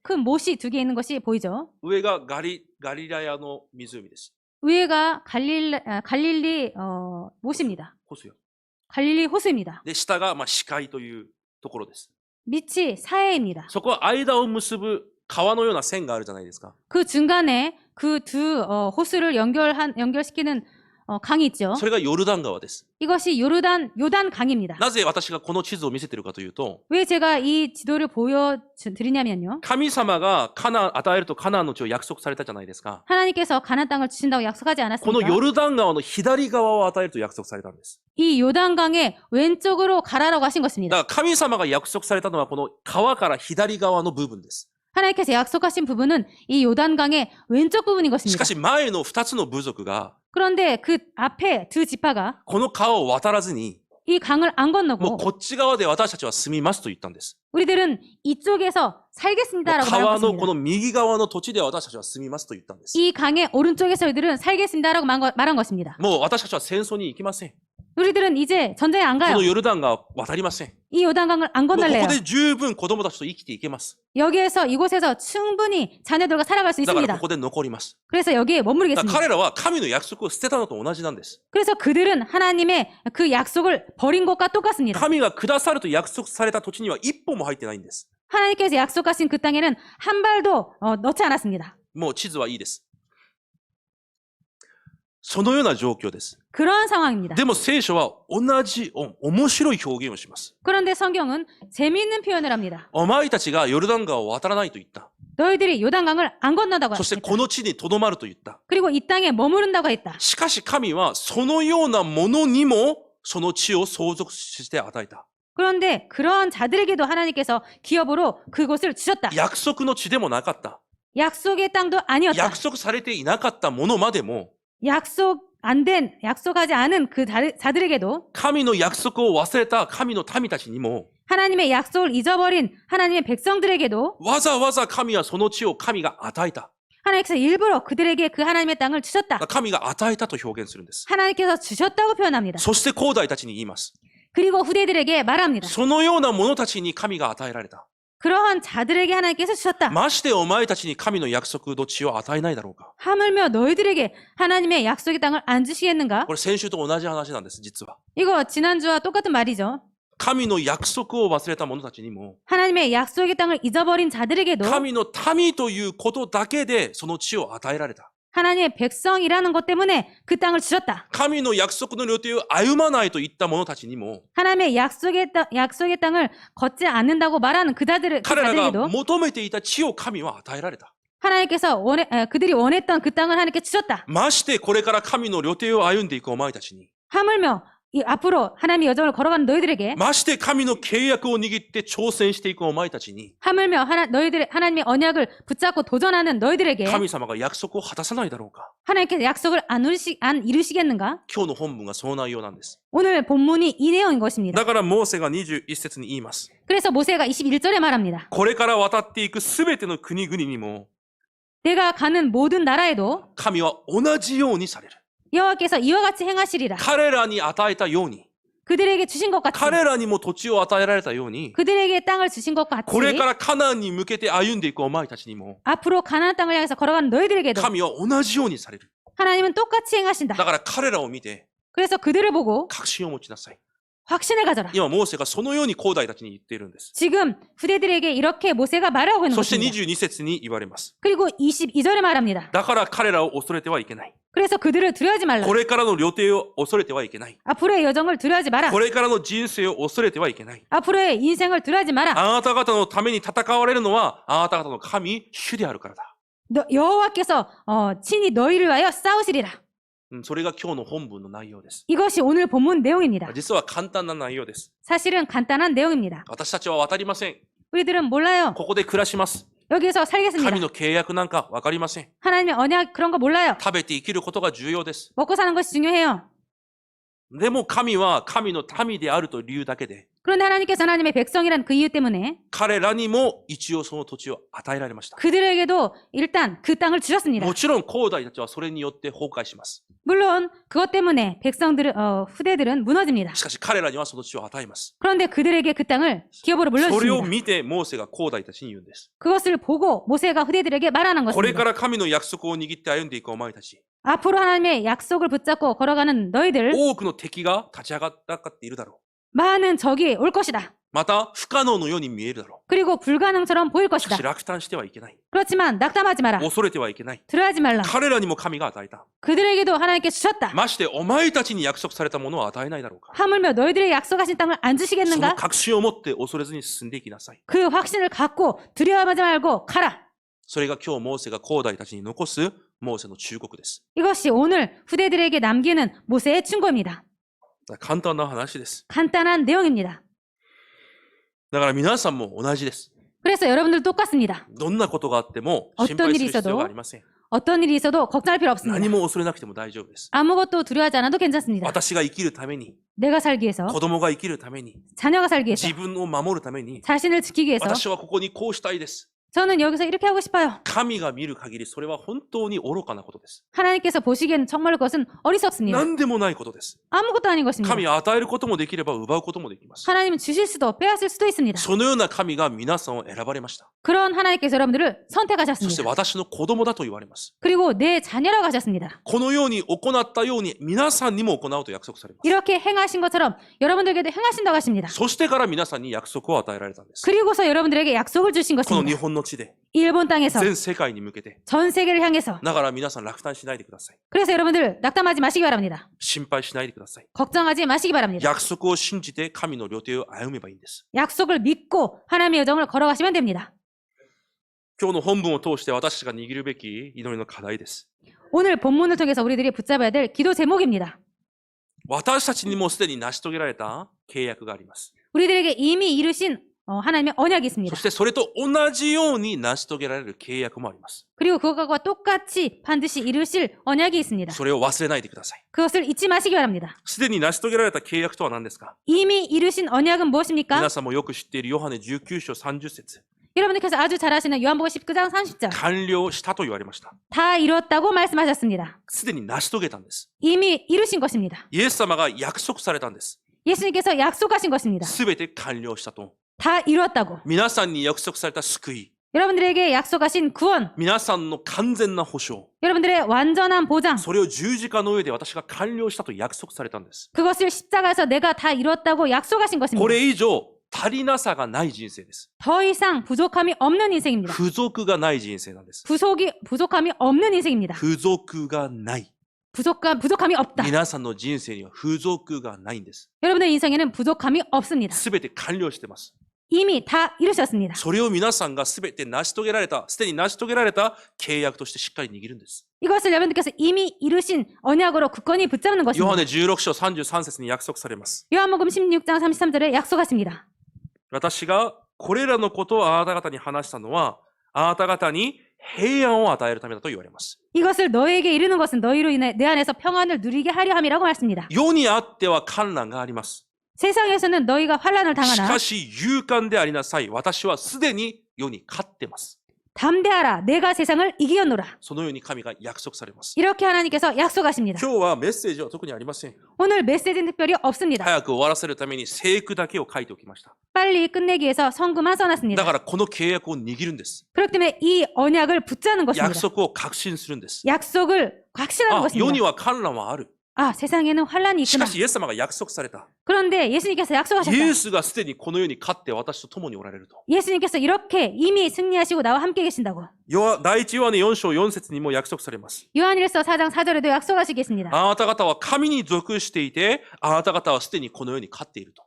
S2: 큰 못이 두 개 있는 것이 보이죠.
S1: 上がガリラヤの湖です。
S2: 위에가 갈릴리 못입니다.
S1: ホスよ。
S2: 갈릴리 호수입니다.
S1: で、下が死海というところです。
S2: 밑이 사해입니다.
S1: そこは間を結ぶ川のような線があるじゃないですか。
S2: 그 중간에 그 두 호수를 연결시키는 강이 있죠.
S1: それがヨルダン川です。
S2: 이것이 요단 강입니다.
S1: なぜ私がこの地図を見せているかというと、
S2: 왜 제가 이 지도를 보여드리냐면요.
S1: 神様が与えるとカナンの地を約束されたじゃないですか。
S2: 하나님께서 가나안 땅을 주신다고 약속하지
S1: この
S2: 않았습니까?
S1: ヨルダン川の左側を与えると約束されたんです。
S2: 이 요단강의 왼쪽으로 가라라고 하신
S1: だ
S2: 것입니다.
S1: から神様が約束されたのはこの川から左側の部分です。
S2: 하나님께서 약속하신 부분은 이 요단강의 왼쪽 부분인
S1: し
S2: 것입니다.
S1: かし前の2つの部族が
S2: 그런데 그 앞에 두 지파가
S1: この川を渡らずに、
S2: 이 강을 안
S1: もう
S2: 건너고
S1: こっち側で私たちは住みますと言ったんです。
S2: 우리들은 이쪽에서 살겠습니다라고
S1: 川のこ
S2: 말했습니다.
S1: の右側の土地で私たちは住みますと言ったんです。
S2: 이 강의 오른쪽에서 우리들은 살겠습니다라고 말한 것입니다.
S1: もう私たちは戦争に行きません。
S2: 우리들은 이제 전쟁에 안
S1: こ
S2: 가요.
S1: のヨルダン川渡りません。
S2: 이 요단강을 안
S1: もうこ
S2: 건널래요.
S1: こで十分子供たちと生きていけます。
S2: 여기에서 이곳에서 충분히 자녀들과 살아갈 수
S1: だからこ
S2: 있습니다.
S1: こで残ります。
S2: 그래서 여기에
S1: だから
S2: 머무르겠습니다.
S1: 彼らは神の約束を捨てたのと同じなんです。
S2: 그래서 그들은 하나님의 그 약속을 버린 것과 똑같습니다.
S1: 神が下さると約束された土地には一歩も入ってないんです。
S2: 하나님께서 약속하신 그 땅에는 한 발도 넣지 않았습니다.
S1: もう地図はいいです。そのような状況です。
S2: 그런 상황입니다.
S1: でも聖書は同じ面白い表現をします。
S2: 그런데 성경은 재미있는 표현을 합니다.
S1: お前たちがヨルダン川を渡らないと言った。
S2: 너희들이 요단강을 안 건너다고
S1: そして
S2: 했다.
S1: この地にとどまると言った。
S2: 그리고 이 땅에 머무른다고 했다.
S1: しかし神はそのようなものにもその地を相続して与えた。
S2: 그런데 그런 자들에게도 하나님께서 기업으로 그곳을 주셨다.
S1: 約束の地でもなかった。
S2: 약속의 땅도 아니었다.
S1: 約束されていなかったものまでも
S2: 약속하지 않은 그 자들에게도
S1: 神の約束を忘れた神の民たちにも
S2: 하나님의 약속을 잊어버린 하나님의 백성들에게도
S1: わざわざ神はその地を神が与えた。
S2: 하나님께서 일부러 그들에게 그 하나님의 땅을 주셨다.
S1: 神が与えたと表現するんです。
S2: 하나님께서 주셨다고 표현합니다.
S1: そして後代たちに言います。
S2: 그리고 후대들에게 말합니다.
S1: そのような者たちに神が与えられた。
S2: 그러한 자들에게 하나님께서 주셨다.
S1: ましてお前たちに神の約束の地を与えないだろうか。
S2: 하물며 너희들에게 하나님의 약속의 땅을 안 주시겠는가?
S1: これ先週と同じ話なんです、実は。
S2: 이거 지난주와 똑같은 말이죠.
S1: 神の約束を忘れた者たちにも、
S2: 하나님의 약속의 땅을 잊어버린 자들에게도
S1: 神の民ということだけでその地を与えられた。
S2: 하나님의 백성이라는 것 때문에 그 땅을 주셨다.
S1: 神の約束の予定を歩まないといった者たちにも、
S2: 하나님의 약속의 땅을 걷지 않는다고 말하는 그
S1: 彼らが
S2: 자들에게도
S1: 求めていた地を神は与えられた。
S2: 하나님께서 그들이 원했던 그 땅을 하나님께 주셨다.
S1: ましてこれから神の予定を歩んでいくお前たちに、
S2: 하물며 앞으로 하나님의 여정을 걸어가는 너희들에게
S1: まして神の契約を握って挑戦していくお前たちに、
S2: 하물며 하나님의 언약을 붙잡고 도전하는 너희들에게
S1: 神様が約束を果たさないだろうか。
S2: 하나님께서 약속을 안 이루시겠는가?
S1: 今日の本文がその内容なんです。
S2: 오늘 본문이 이 내용인 것입니다.
S1: だからモーセが21節に言います。
S2: 그래서 모세가 21절에 말합니다.
S1: これから渡っていくすべての国々にも、
S2: 내가 가는 모든 나라에도
S1: 神は同じようにされる。
S2: 여호와께서 이와 같이 행하시리라.
S1: 彼らに与えたように、
S2: 그들에게 주신 것 같이
S1: 彼らにも土地を与えられたように、
S2: 그들에게 땅을 주신 것 같이
S1: これからカナンに向けて歩んでいくお前たちにも、
S2: 앞으로 가나안 땅을 향해서 걸어가는 너희들에게도
S1: 神は同じようにされる。
S2: 하나님은 똑같이 행하신다.
S1: だから彼らを見て、
S2: 그래서 그들을 보고
S1: 確信を持ちなさい。
S2: 확신을 가져라.
S1: 今、モーセがそのように後代たちに言っているんです。
S2: 지금 후대들에게 이렇게 모세가 말하고 있는
S1: そして
S2: 것입니다.
S1: 22節に言われます。
S2: 그리고 22절에 말합니다.
S1: だから彼らを恐れてはいけない。
S2: 그래서 그들을 두려워하지 말라.
S1: これからの予定を恐れてはいけない。
S2: 앞으로의 여정을 두려워하지 마라.
S1: これからの人生を恐れてはいけない。
S2: 앞으로의 인생을 두려워하지 마라.
S1: あなた方のために戦われるのは、あなた方の神、主であるからだ。
S2: 여호와께서 친히 너희를 위하여 싸우시리라.
S1: それが今日の本文の内容です。
S2: 이것이 오늘 본문 내용입니다.
S1: 実は簡単な内容です。
S2: 사실은 간단한 내용입니다.
S1: 私たちは渡りません。
S2: 우리들은 몰라요.
S1: ここで暮らします。
S2: 여기서 살겠습니다.
S1: 神の契約なんかわかりません。
S2: 하나님의 언약 그런 거 몰라요.
S1: 食べて生きることが重要です。
S2: 먹고 사는 것이 중요해요.
S1: でも神は神の民であるという理由だけで、
S2: 그런데 하나님께서 하나님의 백성이라는 그 이유 때문에
S1: 彼らにも一応その土地を与えられました。
S2: 그들에게도 일단 그 땅을 주셨습니다.
S1: もちろん後代たちはそれによって崩壊します。
S2: 물론 그것 때문에 후대들은 무너집니다.
S1: しかし彼らにはその地を与えます。
S2: 그런데 그들에게 그 땅을 기업으로
S1: それを
S2: 물려주십니다.
S1: 見てモーセが後代たちに言うんです。
S2: 그것을 보고 모세가 후대들에게 말하는
S1: これ
S2: 것입니다.
S1: から神の約束を握って歩んでいくお前たち、
S2: 앞으로 하나님의 약속을 붙잡고 걸어가는 너희들
S1: 多くの敵が立ち上がっているだろ
S2: 많은 적이 올 것이다.
S1: う。また不可能のように見えるだろ
S2: 그리고 불가능처럼 보일
S1: う。しか
S2: 것이다.
S1: し落胆してはいけない。
S2: 그렇지만 낙담하지 마라.
S1: 恐れてはいけない。
S2: 두려워하지 말라.
S1: 彼らにも神が与えた。
S2: 그들에게도 하나님께 주셨다.
S1: ましてお前たちに約束されたものを与えないだろうか。
S2: 하물며 너희들의 약속하신 땅을 안
S1: その
S2: 주시겠는가?
S1: 確信を持って恐れずに進んでいきなさい。
S2: 그 확신을 갖고 두려워하지 말고 가라.
S1: それが今日モーセが後代たちに残すモーセの忠告です。
S2: 이것이 오늘 후대들에게 남기는 모세의 충고입니다.
S1: 簡単な話です。
S2: 간단한 내용입니다.
S1: だから皆さんも同じです。
S2: 그래서 여러분들 똑같습니다.
S1: どんなことがあっても心
S2: 어떤
S1: 配
S2: 일이
S1: する必要
S2: 있어도
S1: がありません。
S2: 어떤 일이 있어도 걱정할 필요 없습니다.
S1: 何も恐れなくても大丈夫です。
S2: 아무것도 두려워하지 않아도 괜찮습니다.
S1: 私が生きるために、
S2: 내가 살기 위해서,
S1: 子供が生きるために、
S2: 자녀가 살기 위해서,
S1: 自分を守るために、
S2: 자신을 지키기 위해서
S1: 私はここにこうしたいです。
S2: 저는 여기서 이렇게 하고 싶어요.
S1: 神が見る限り、それは本当に愚かなことです。
S2: 하나님께서 보시기에는 정말 그것은 어리석습니다.
S1: 何でもないことです。
S2: 아무것도 아닌 것입니다.
S1: 神は与えることもできれば奪うこともできます。
S2: 하나님은 주실 수도 빼앗을 수도 있습니다.
S1: そのような神が皆さんを選ばれました。
S2: 그런 하나님께서 여러분들을
S1: そして
S2: 선택하셨습니다.
S1: 私の子供だと言われます。
S2: 그리고 내 자녀라고 하셨습니다.
S1: このように行ったように皆さんにも行うと約束されます。
S2: 이렇게 행하신 것처럼 여러분들에게도 행하신다고 하십니다.
S1: そしてから皆さんに約束を与えられたんです。
S2: 그리고서 여러분들에게 약속을 주신
S1: この日
S2: 것입니다.
S1: 本の地で
S2: 일본 땅에서
S1: 全世界に向けて。
S2: 전 세계를 향해서.
S1: だから皆さん落胆しないでください。
S2: 그래서 여러분들 낙담하지 마시기 바랍니다.
S1: 心配しないでください。
S2: 걱정하지 마시기 바랍니다.
S1: 約束を信じて神の旅程を歩めばいいんです。
S2: 약속을 믿고 하나님의 여정을 걸어가시면 됩니다.
S1: 今日の本文を通して私たちが握るべき祈りの課題です。
S2: 오늘 본문을 통해서 우리들이 붙잡아야 될 기도 제목입니다.
S1: 私たちにもすでに成し遂げられた契約があります。
S2: 우리들에게 이미 이루신 하나님의 언약이
S1: そ
S2: 있습니다.
S1: してそれと同じように成し遂げられる契約もあります。
S2: 그리고 그것과 똑같이 반드시 이루실 언약이 있습니다.
S1: それを忘れないでください。
S2: 그것을 잊지 마시기 바랍니다.
S1: すでに成し遂げられた契約とは何ですか？
S2: 이미 이루신 언약은 무엇입니까?
S1: 皆さんもよく知っているヨハネ19章30節。
S2: 여러분들께서 아주 잘 아시는 요한복음 19장 30절.
S1: 完了したと言われました。
S2: 다 이뤘다고 말씀하셨습니다.
S1: すでに成し遂げたんです。
S2: 이미 이루신 것입니다.
S1: イエス様が約束されたんです。
S2: 예수님께서 약속하신 것입니다.
S1: すべて完了したと。
S2: 다 이뤘다고.
S1: 皆さんに約束された救い。
S2: 여러분들에게 약속하신 구원.
S1: 皆さんの完全な保証。
S2: 여러분들의 완전한 보장.
S1: それを十字架の上で私が完了したと約束されたんです。
S2: 그것을 십자가에서 내가 다 이뤘다고 약속하신
S1: こ
S2: 것입니다.
S1: れ以上足りなさがない人生です。
S2: 더 이상 부족함이 없는 인생입니다.
S1: 不足がない人生なんです。
S2: 부족함이 없는 인생입니다.
S1: 不足がない。
S2: 부족함이 없다.
S1: 皆さんの人生には不足がないんです。
S2: 여러분의 인생에는 부족함이 없습니다.
S1: すべて完了してます。
S2: 이미 다 이루셨습니다.
S1: それを皆さんがすべて成し遂げられた、すでに成し遂げられた契約としてしっかり握るんです。
S2: 이것을 여러분들께서 이미 이루신 언약으로 굳건히 붙잡는
S1: ヨ
S2: 것입니다.
S1: ハネ16章33節に約束されます。
S2: 요한복음 16장 33절에 약속하십니다.
S1: 私がこれらのことをあなた方に話したのは、あなた方に平安を与えるためだと言われます。
S2: 이것을 너에게 이르는 것은 너희로 인해 내 안에서 평안을 누리게 하려 함이라고 말씀입니다.
S1: 世にあっては困難があります。
S2: 세상에서는 너희가 환난을
S1: し
S2: 당하나
S1: かし勇敢でありなさい。私はすでに世に勝ってます。
S2: 담대하라 내가 세상을 이기었노라.
S1: そのように神が約束されます。
S2: 이렇게 하나님께서 약속하십니다.
S1: 今日はメッセージは特にありません。
S2: 오늘 메시지는 특별히 없습니다.
S1: 早く終わらせるために聖句だけを書いておきました。
S2: 빨리 끝내기 위해서 성구만
S1: だ
S2: 써놨습니다.
S1: からこの契約を握るんです。
S2: 그렇기 때문에 이 언약을 붙잡는
S1: 約
S2: 것입니다.
S1: 束を確信するんです。
S2: 약속을 확신하는
S1: あ、世に
S2: 것입니다.
S1: は観覧はある。
S2: 아, 세상에는 환란이
S1: し
S2: 있구나.
S1: かしイエス様が約束された。
S2: 그런데 예수님께서
S1: イ
S2: 약속하셨다.
S1: エスがすでにこの世に勝って私と共におられると。
S2: 예수님께서 이렇게 이미 승리하시고 나와 함께 계신다고.
S1: 第一ヨハネ4章4節にも約束されます。
S2: 요한일서 4장 4절에도 약속하시겠습니다.
S1: あなた方は神に属していて、あなた方はすでにこの世に勝っていると。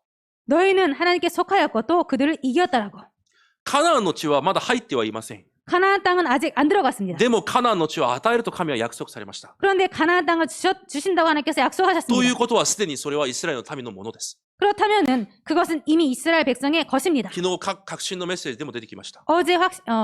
S2: 너희는 하나님께 속하였고 또 그들을 이겼다라고.
S1: カナンの地はまだ入ってはいません。
S2: 가나안 땅은 아직 안 들어갔습니다.
S1: でもカナンの地を与えると神は約束されました。
S2: 그런데 가나안 땅을 주신다고 하나님께서
S1: という
S2: 약속하셨습니다.
S1: ことはすでにそれはイスラエルの民のものです。
S2: 그렇다면은 그것은 이미 이스라엘 백성의 것입니다.
S1: 昨日確信のメッセージでも出てきました。
S2: 어제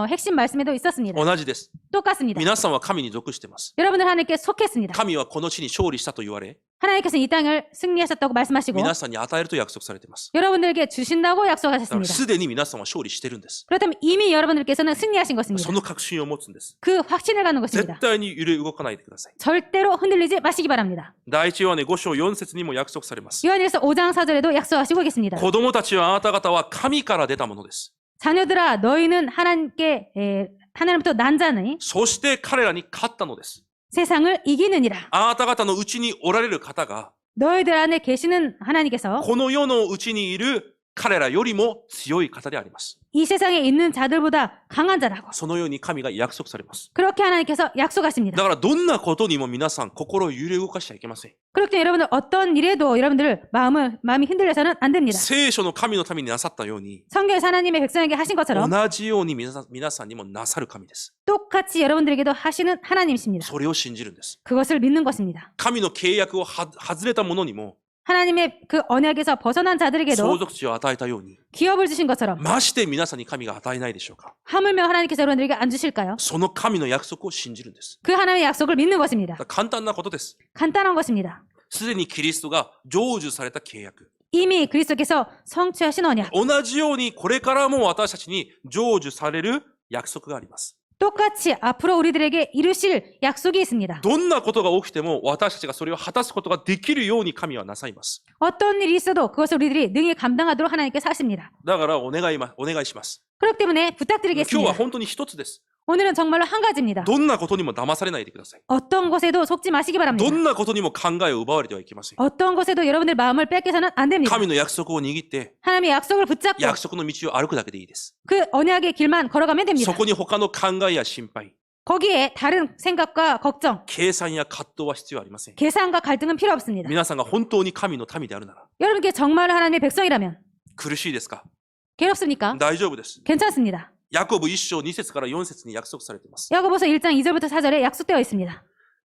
S2: 핵심 말씀에도 있었습니다.
S1: 同じです。
S2: 똑같습니다.
S1: 皆さんは神に属しています。
S2: 여러분들 하나님께 속했습니다.
S1: 神はこの地に勝利したと言われ、
S2: 하나님께서 이 땅을 승리하셨다고 말씀하시고
S1: 皆さんに与えると約束されています。
S2: 여러분들에게 주신다고
S1: だから
S2: 약속하셨습니다.
S1: すでに皆さんは勝利してるんです。
S2: 그렇다면 이미 여러분들께서는 승리하신 것입니다.
S1: その確信を持つんです。
S2: 그 확신을 갖는 것입니다.
S1: 絶対に揺れ動かないでください。
S2: 절대로 흔들리지 마시기 바랍니다.
S1: 第一ヨハネ5章4節にも約束されます。
S2: 요한일서 5장 4절에도 약속하시고 계십니다.
S1: 子供たちはあなた方は神から出たものです。
S2: 자녀들아 너희는 하나님부터 난 자니
S1: そして彼らに勝ったのです。
S2: 세상을 이기느니라.
S1: あなた方のうちにおられる方が、
S2: 너희들 안에 계시는 하나님께서
S1: この世のうちにいる彼らよりも強い方であります。
S2: 이 세상에 있는 자들보다 강한 자라고.
S1: そのように神が約束されます。
S2: 그렇게 하나님께서 약속하십니다.
S1: だからどんなことにも皆さん心を揺れ動かしちゃいけません。
S2: 그렇기 때문에 여러분들 어떤 일에도 여러분들 마음이 흔들려서는 안 됩니다.
S1: 聖書の神のためになさったように、
S2: 성경에서 하나님의 백성에게 하신 것처럼
S1: 同じように皆さんにもなさる神です。
S2: 똑같이 여러분들에게도 하시는 하나님이십니다.
S1: それを信じるんです。
S2: 그것을 믿는 것입니다.
S1: 神の契約を外れた者にも、
S2: 하나님의 그 언약에서 벗어난 자들에게도
S1: 相続地を与えたように、
S2: 기업을 주신 것처럼
S1: まして皆さんに神が与えないでしょうか。
S2: 하물며 하나님께서 여러분들에게 안 주실까요?
S1: その神の約束を信じるんです。
S2: 그 하나님의 약속을 믿는 것입니다.
S1: だから簡単なことです。
S2: 간단한 것입니다.
S1: すでにキリストが成就された契約。
S2: 이미 그리스도께서 성취하신 언약.
S1: 同じようにこれからも私たちに成就される約束があります。
S2: 똑같이 앞으로 우리들에게 이루실 약속이 있습니다.
S1: どんなことが起きても私たちがそれを果たすことができるように神はなさいます。
S2: 어떤 일이 있어도 그것을 우리들이 능히 감당하도록 하나님께서 하십니다.
S1: だからお願いします。
S2: 그렇기 때문에
S1: 今日は
S2: 부탁드리겠습니다.
S1: 本当に一つです。
S2: 오늘은 정말로 한 가지입니다.
S1: どんなことにも騙されないでください。
S2: 어떤 것에도 속지 마시기
S1: ど
S2: 바랍니다.
S1: んなことにも考えを奪われてはいけません。
S2: 어떤 것에도 여러분들 마음을 뺏겨서는 안 됩니다.
S1: 神の約束を握って、
S2: 하나님의 약속을 붙잡고
S1: 約束の道を歩くだけでいいです。
S2: 그 언약의 길만 걸어가면
S1: そ
S2: 됩니다.
S1: こに他の考えや心配、
S2: 거기에 다른 생각과 걱정,
S1: 計算や葛藤は必要ありません。
S2: 계산과 갈등은 필요 없습니다.
S1: 皆さんが本当に神の民であるなら、
S2: 여러분께 정말로 하나님의 백성이라면
S1: 苦しいですか？
S2: 괴롭습니까?
S1: 大丈夫です。
S2: 괜찮습니다.
S1: ヤコブ1章2節から4節に約束されています。
S2: 야고보서 1장 2절부터 4절에 약속되어 있습니다.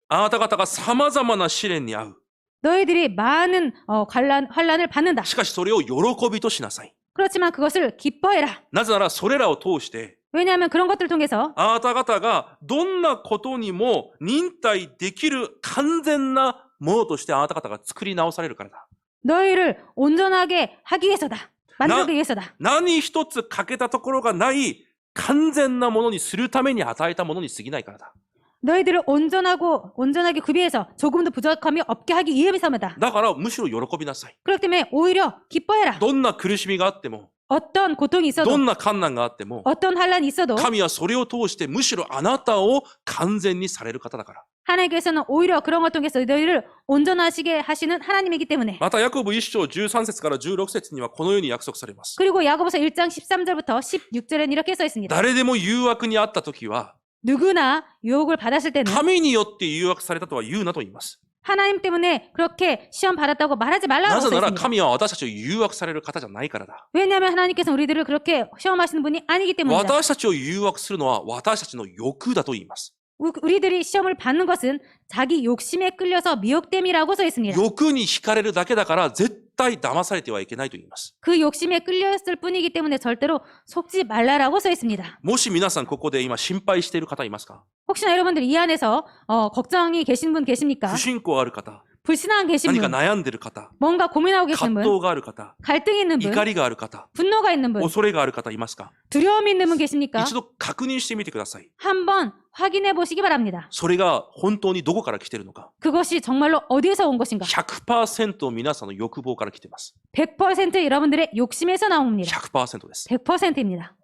S1: あなた方が様々な試練に遭う。
S2: 너희들이 많은 환란을 받는다.
S1: しかしそれを喜びとしなさい。
S2: 그렇지만 그것을 기뻐해라.
S1: なぜならそれらを通して、
S2: 왜냐하면 그런 것들을 통해서
S1: あなた方がどんなことにも忍耐できる完全なものとしてあなた方が作り直されるからだ。
S2: 너희를 온전하게 하기 위해서다. 만들기 위해서다.
S1: 何一つ欠けたところがない完全なものにするために与えたものに過ぎないからだ。
S2: 너희들을 온전하게 구비해서 조금도 부족함이 없게 하기 위해서다.
S1: だからむしろ喜びなさい。
S2: 그렇기 때문에 오히려 기뻐해라.
S1: どんな苦しみがあっても、
S2: 어떤 고통이
S1: ど
S2: 있어도
S1: んな困難があっても、
S2: 어떤 환란이 있어도
S1: 神はそれを通してむしろあなたを完全にされる方だから。
S2: 하나님께서는 오히려 그런 것 통해서 너희를 온전하시게 하시는 하나님이기 때문에
S1: またヤコブ1章13節から16節にはこのように約束されます。
S2: 그리고 야고보서 1장 13절부터 16절에는 이렇게 써 있습니다.
S1: 誰でも誘惑にあったときは、
S2: 누구나 유혹을 받았을 때는
S1: 神によって誘惑されたとは言うなと言います。
S2: 하나님 때문에 그렇게 시험 받았다고 말하지
S1: な
S2: 말라고
S1: ぜ
S2: 써
S1: なら
S2: 있습니다.
S1: 神は私たちを誘惑される方じゃないからだ。
S2: 왜냐하면 하나님께서 우리들을 그렇게 시험하시는 분이 아니기 때문이다.
S1: 私たちを誘惑するのは私たちの欲だと言います。
S2: 우리들이 시험을 받는 것은 자기 욕심에 끌려서 미혹됨이라고 써 있습니다.
S1: 欲に惹かれるだけだから絶対騙されてはいけないと言います。
S2: 그 욕심에 끌렸을 뿐이기 때문에 절대로 속지 말라라고 써 있습니다.
S1: もし皆さんここで今心配している方いますか？
S2: 혹시나 여러분들 이 안에서 걱정이 계신 분 계십니까?
S1: 不信仰ある方、
S2: 불신앙 계신
S1: 何か
S2: 분,
S1: 悩んでる方、
S2: 뭔가 고민하고 계신
S1: 葛
S2: 분,
S1: 藤がある方、
S2: 갈등이 있는 분,
S1: 怒りがある方、
S2: 분노가 있는 분,
S1: 恐れがある方いますか？
S2: 두려움이 있는 분 계십니까?
S1: 一度確認してみてください。
S2: 한번 확인해 보시기 바랍니다.
S1: それが本当にどこから来ているのか。
S2: 그것이 정말로 어디에서 온 것인가?
S1: 100% 皆さんの欲望から来ています。
S2: 100% 여러분들의 욕심에서 나옵니다.
S1: 100% です。
S2: 100%입니다.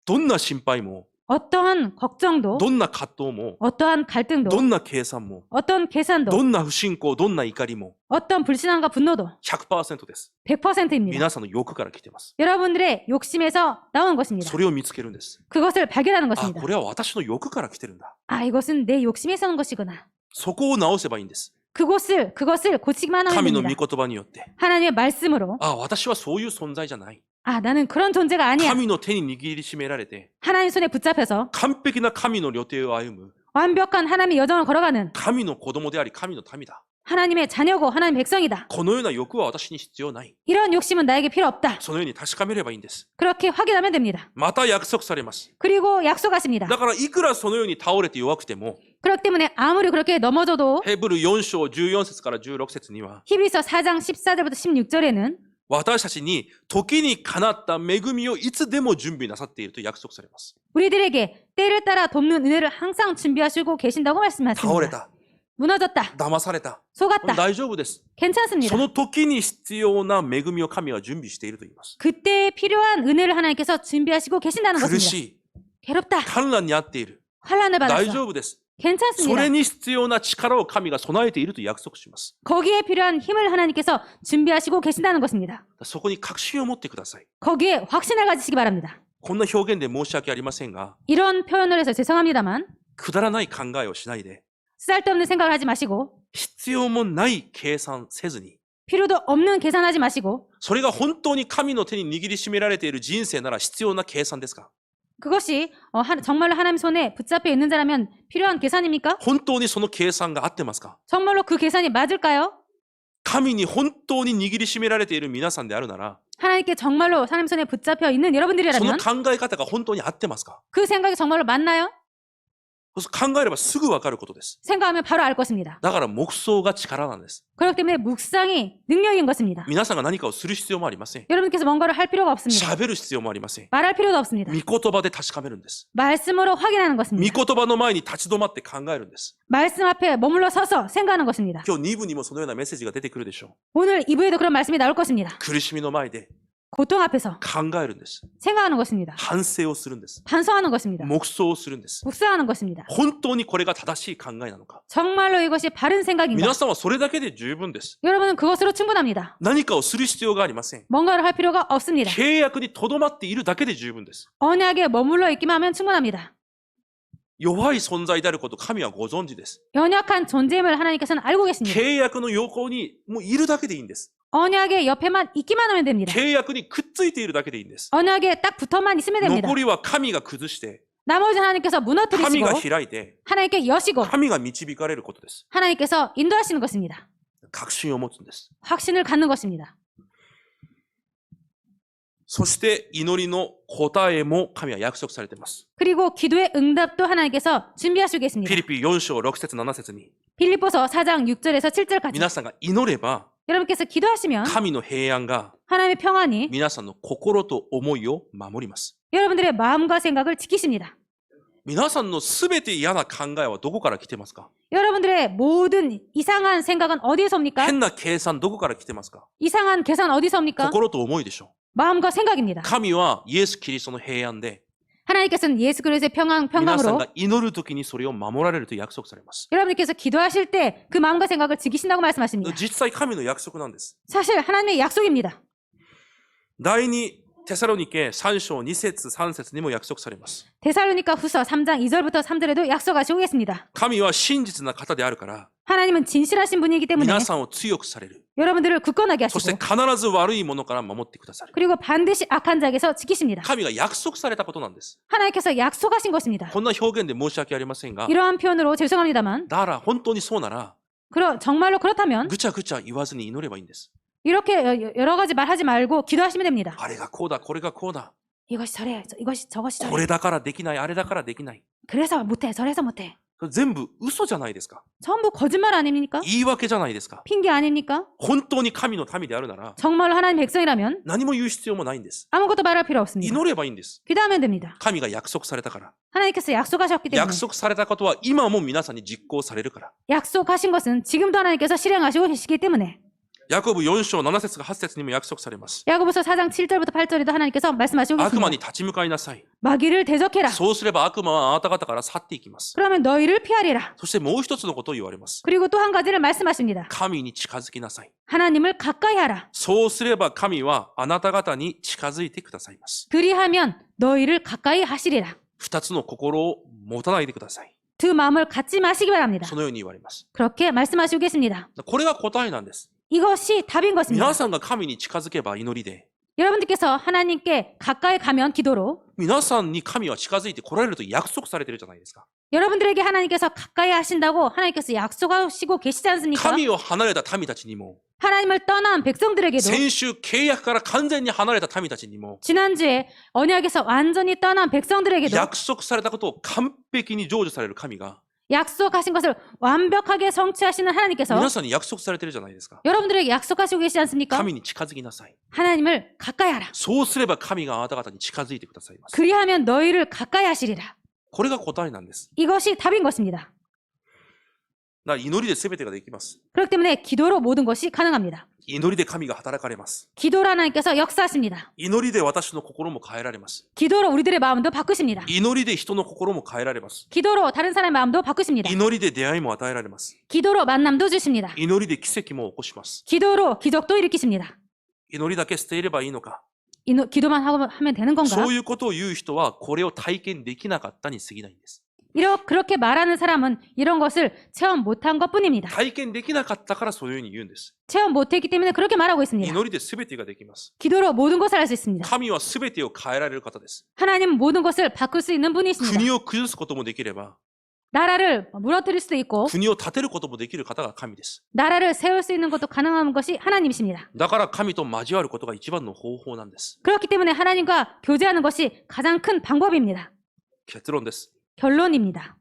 S1: どんな心配も、
S2: 어떠한 걱정도,
S1: どんな葛藤も、
S2: 어떠한 갈등도,
S1: どんな計算も、
S2: 어떤 계산도,
S1: どんな不信仰、どんな怒りも
S2: 어떤 불신앙과 분노도
S1: 100%です。
S2: 100%입니다.
S1: 皆さんの欲から来ています。
S2: 여러분들의 욕심에서 나온 것입니다.
S1: それを見つけるんです。
S2: 그것을 발견하는
S1: あ、
S2: 것입니다.
S1: これは私の欲から来てるんだ。
S2: 아, 이것은 내 욕심에서 온 것이구나.
S1: そこを直せばいいんです。
S2: 그것을 고치기만 하면
S1: 神の
S2: 됩니다.
S1: 御言葉によって。
S2: 하나님의 말씀으로
S1: あ、私はそういう存在じゃない。
S2: 아, 나는 그런 존재가 아니야.
S1: 神の手に握りしめられて、
S2: 하나님 손에 붙잡혀서
S1: 完璧な神の旅程を歩む、
S2: 완벽한 하나님의 여정을 걸어가는
S1: 神の子供であり神の民だ。
S2: 하나님의 자녀고 하나님 백성이다.
S1: このような欲は私に必要ない。
S2: 이런 욕심은 나에게 필요 없다.
S1: そのように確かめればいいんです。
S2: 그렇게 확인하면 됩니다.
S1: また約束されます。
S2: 그리고 약속하십니다.
S1: だからいくらそのように倒れて弱くても、
S2: 그렇기 때문에 아무리 그렇게 넘어져도
S1: ヘブル4章14節から16節には、
S2: 히브리서 4장 14절부터 16절에는
S1: 私たちに時にかなった恵みをいつでも準備なさっていると約束されます。
S2: 우리들에게 때를 따라 돕는 은혜를 항상 준비하시고 계신다고
S1: 倒れ
S2: 말씀하십니다.
S1: た、
S2: 무너졌다.
S1: 騙された、
S2: 속았다.
S1: 大丈夫です。
S2: 괜찮습니다.
S1: その時に必要な恵みを神は準備していると言います。
S2: 그때에 필요한 은혜를 하나님께서 준비하시고 계신다는
S1: 苦
S2: 것입니다.
S1: しい、
S2: 괴롭다.
S1: 観覧にあっている、
S2: 환란을
S1: 大
S2: 받았어.
S1: 丈夫です。そ
S2: 괜찮습니다.
S1: れに必要な力を神が備えていると約束します。
S2: 거기에 필요한 힘을 하나님께서 준비하시고 계신다는 것입니다.
S1: そこに確信を持ってください。
S2: 거기에 확신을 가지시기 바랍니다.
S1: こんな表現で申し訳ありませんが、
S2: 이런 표현을 해서 죄송합니다만
S1: くだらない考えをしないで、
S2: 쓸데없는 생각을 하지 마시고
S1: 必要もない計算せずに、
S2: 필요도 없는 계산하지 마시고
S1: それが本当に神の手に握りしめられている人生なら必要な計算ですか？
S2: 그것이 정말로 하나님 손에 붙잡혀 있는 자라면 필요한 계산입니까?
S1: 本当にその計算が合ってますか？
S2: 정말로 그 계산이 맞을까요?
S1: 神に本当に握りしめられている皆さんであるなら、
S2: 하나님께 정말로 하나님 손에 붙잡혀 있는
S1: その
S2: 여러분들이라면
S1: 考え方が本当に合ってますか？
S2: 그 생각이 정말로 맞나요?
S1: そう考えればすぐわかることです。
S2: 생각하면 바로 알 것입니다.
S1: だから黙想が力なんです。
S2: 그렇기 때문에 묵상이 능력인 것입니다.
S1: 皆さんが何かをする必要もありません。
S2: 여러분께서 뭔가를 할 필요가 없습니다.
S1: 喋る必要もありません。
S2: 말할 필요도 없습니다.
S1: 御言葉で確かめるんです。
S2: 말씀으로 확인하는
S1: 御
S2: 것입니다.
S1: 言葉の前に立ち止まって考えるんです。
S2: 말씀 앞에 머물러 서서 생각하는 것입니다.
S1: 今日2部にもそのようなメッセージが出てくるでしょ
S2: 오늘 2부에도 그런 말씀이 나올 것입니다.
S1: う。苦しみの前で
S2: 고통 앞에서
S1: 考えるんです。
S2: 생각하는 것입니다.
S1: 反省をするんです。
S2: 반성하는 것입니다.
S1: 黙想をするんです。
S2: 묵상하는 것입니다.
S1: 本当にこれが正しい考えなのか。
S2: 정말로 이것이 바른 생각인가?
S1: 皆さんはそれだけで十分です。
S2: 여러분은 그것으로 충분합니다.
S1: 何かをする必要がありません。
S2: 뭔가를 할 필요가 없습니다.
S1: 契約にとどまっているだけで十分です。
S2: 언약에 머물러 있기만 하면 충분합니다.
S1: 弱い存在であること神はご存知です。
S2: 연약한 존재임을 하나님께서는 알고 계십니다.
S1: 契約の横にもういるだけでいいんです。
S2: 언약의 옆에만 있기만 하면 됩니다.
S1: 契約にくっついているだけでいいんです。
S2: 언약에 딱 붙어만 있으면 됩니다.
S1: 残りは神が崩して、
S2: 나머지 하나님께서
S1: 神
S2: 무너뜨리시고
S1: が開いて、
S2: 하나님께 여시고
S1: 神が導かれることです。
S2: 하나님께서 인도하시는 것입니다.
S1: 確信を持つんです。
S2: 확신을 갖는 것입니다.
S1: そして祈りの答えも神は約束されています。
S2: 그리고 기도의 응답도 하나님께서
S1: フ
S2: 준비하시겠습니다.
S1: ィリピ4章6節7節に
S2: 빌립보서 4장 6절에서 7절까지
S1: 皆さんが祈れば
S2: 여러분께서 기도하시면
S1: 神の平安が
S2: 하나님의 평안이
S1: 皆さんの心と思いを守ります。
S2: 여러분들의 마음과 생각을 지키십니다.
S1: 皆さんのすべて嫌な考えはどこから来てますか？
S2: 여러분들의 모든 이상한 생각은 어디에서 옵니까?
S1: 変な計算どこから来てますか？
S2: 이상한 계산 어디서 옵니까?
S1: 心と思いでしょ。
S2: 마음과 생각입니다.
S1: 神はイエス・キリストの平安で
S2: 하나님께서는 예수 그리스도의
S1: 皆さん
S2: 평강으로
S1: が祈るときにそれを守られると約束されます。
S2: 여러분께서 기도하실 때 그 마음과 생각을 지키신다고 말씀하십니다.
S1: 実際神の約束なんです。
S2: 사실 하나님의 약속입니다.
S1: 第二テサロニケ3章2節3節にも約束されます。
S2: 데살로니가 후서 3장 2절부터 3절에도 약속하시고 계십니다.
S1: 神は真実な方であるから
S2: 하나님은 진실하신 분이기 때문에
S1: 皆さんを強くされる。
S2: 여러분들을 굳건하게
S1: そして
S2: 하시고
S1: 必ず悪いものから守ってくださる。
S2: 그리고 반드시 악한 자에게서 지키십니다.
S1: 神が約束されたことなんです。
S2: 하나님께서 약속하신 것입니다.
S1: こんな表現で申し訳ありませんが、
S2: 이러한 표현으로 죄송합니다만
S1: だから本当にそうなら、
S2: 정말로 그렇다면
S1: ぐちゃぐちゃ言わずに祈ればいいんです。
S2: 이렇게 여러 가지 말하지 말고 기도하시면 됩니다.
S1: あれがこうだ、これがこうだ。
S2: 이것이 저래, 이것이 저것이
S1: こ
S2: 저래.
S1: れだからできない、あれだからできない。
S2: 그래서 못해, 저래서 못해.
S1: それ全部嘘じゃないですか。
S2: 전부 거짓말 아닙니까?
S1: 言い訳じゃないですか。
S2: 핑계 아닙니까?
S1: 本当に神の民であるなら、
S2: 정말로 하나님 백성이라면
S1: 何も言う必要もないんです。
S2: 아무것도 말할 필요 없습니다.
S1: 祈ればいいんです。
S2: 기도하면 됩니다.
S1: 神が約束されたから。
S2: 하나님께서 약속하셨기 때문에
S1: 約束されたことは今も皆さんに実行されるから。
S2: 약속하신 것은 지금도 하나님께서 실행하시고 계시기 때문에
S1: ヤコブ4章7節8節にも約束されます。
S2: 야고보서 4장 7절부터 8절에도 하나님께서 말씀하시고
S1: 悪魔に
S2: 계십니다.
S1: 立ち向かいなさい。
S2: 마귀를 대적해라.
S1: そうすれば悪魔はあなた方から去っていきます。
S2: 그러면 너희를 피하리라.
S1: そしてもう一つのことを言われます。
S2: 그리고 또 한 가지를 말씀하십니다.
S1: 神に近づきなさい。
S2: 하나님을 가까이 하라.
S1: そうすれば神はあなた方に近づいてくださいます。
S2: 그리하면 너희를 가까이 하시리라.
S1: 二つの心を持たないでください。
S2: 두 마음을 갖지 마시기 바랍니다.
S1: そのように言われます。
S2: 그렇게 말씀하시고 계십니다.
S1: これが答えなんです。
S2: 이것이 답인 것입니다.
S1: 皆さんが神に近づけば祈りで、
S2: 여러분들께서 하나님께 가까이 가면 기도로
S1: 皆さんに神は近づいて来られると約束されてるじゃないですか。
S2: 여러분들에게 하나님께서 가까이 하신다고 하나님께서 약속하시고 계시지 않습니까?
S1: 神を離れた民たちにも、
S2: 하나님을 떠난 백성들에게도
S1: 先週契約から完全に離れた民たちにも、
S2: 지난주에 언약에서 완전히 떠난 백성들에게도
S1: 約束されたことを完璧に成就される神が、
S2: 약속하신 것을 완벽하게 성취하시는 하나님께서
S1: 皆さんに約束されてるじゃないですか。
S2: 여러분들에게 약속하시고 계시지 않습니까?
S1: 神に近づきなさい。
S2: 하나님을 가까이 하라.
S1: そうすれば神があなた方に近づいてくださいます。
S2: 그리하면 너희를 가까이 하시리라.
S1: これが答えなんです。
S2: 이것이 답인 것입니다.
S1: だから祈りで全てができます。
S2: 그렇기 때문에 기도로 모든 것이 가능합니다.
S1: 祈りで神が働かれます。
S2: 기도로 하나님께서 역사하십니다.
S1: 祈りで私の心も変えられます。
S2: 기도로 우리들의 마음도 바꾸십니다.
S1: 祈りで人の心も変えられます。
S2: 기도로 다른 사람의 마음도 바꾸십니다.
S1: 祈りで出会いも与えられます。
S2: 기도로 만남도 주십니다.
S1: 祈りで奇跡も起こします。
S2: 기도로 기적도 일으키십니다.
S1: 祈りだけしていればいいのか。
S2: 기도만 하면 되는 건가?
S1: そういうことを言う人はこれを体験できなかったに過ぎないんです。
S2: 그렇게 말하는 사람은 이런 것을 체험 못한 것뿐입니다.
S1: 体験できなかったからそういうふうに言うんです。
S2: 체험 못했기 때문에 그렇게 말하고 있습니다.
S1: 祈りで全てができます。
S2: 기도로 모든 것을 할 수 있습니다.
S1: 神は全てを変えられる方です。
S2: 하나님은 모든 것을 바꿀 수 있는 분이십니다.
S1: 国を崩すこともできれば、
S2: 나라를 무너뜨릴 수도 있고
S1: 国を立てることもできる方が神です。
S2: 나라를 세울 수 있는 것도 가능한 것이 하나님이십니다.
S1: だから神と交わることが一番の方法なんです。
S2: 그렇기 때문에 하나님과 교제하는 것이 가장 큰 방법입니다.
S1: 結論です。
S2: 결론입니다.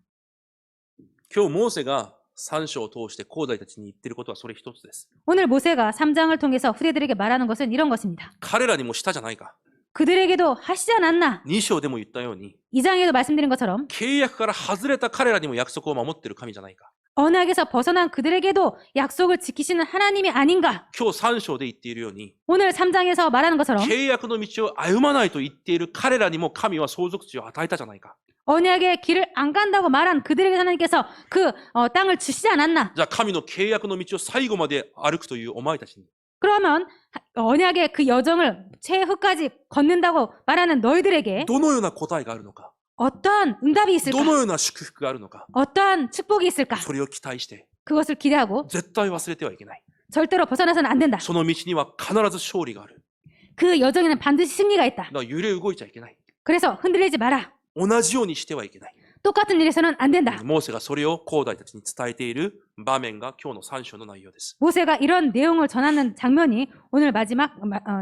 S1: 今日モーセが3章を通して兄弟たちに言っていることはそれ一つです。
S2: 오늘 모세가 3장을 통해서 후대들에게 말하는 것은 이런 것입니다.
S1: 彼らにもしたじゃないか。
S2: 그들에게도 하시지 않았나?
S1: 2章でも言ったように、
S2: 2장에도 말씀드린 것처럼
S1: 契約から外れた彼らにも約束を守っている神じゃないか。
S2: 언약에서 벗어난 그들에게도 약속을 지키시는 하나님이 아닌가?
S1: 今日3章で言っているように、
S2: 오늘 3장에서 말하는 것처럼
S1: 契約の道を歩まないと言っている彼らにも神は相続地を与えたじゃないか。
S2: 언약의 길을 안 간다고 말한 그들에게 하나님께서 그 땅을 주시지 않았나?
S1: じゃあ神の契約の道を最後まで歩くというお前たちに、
S2: 그러면 언약의 그 여정을 최후까지 걷는다고 말하는 너희들에게
S1: どのような答えがあるのか、
S2: 어떠한 응답이
S1: ど
S2: 있을까?
S1: のような祝福があるのか、
S2: 어떠한 축복이 있을까?
S1: それを期待して、
S2: 그것을 기대하고
S1: 絶対忘れてはいけない。
S2: 절대로 벗어나서는 안 된다.
S1: その道には必ず勝利がある。
S2: 그 여정에는 반드시 승리가 있다.
S1: だから揺れ動いちゃいけない。
S2: 그래서 흔들리지 마라.
S1: 同じようにしてはいけない。
S2: 똑같은 일에서는 안 된다.
S1: モーセがそれを兄弟たちに伝えている場面が今日の3章の内容です。
S2: 모세가 이런 내용을 전하는 장면이 오늘 마지막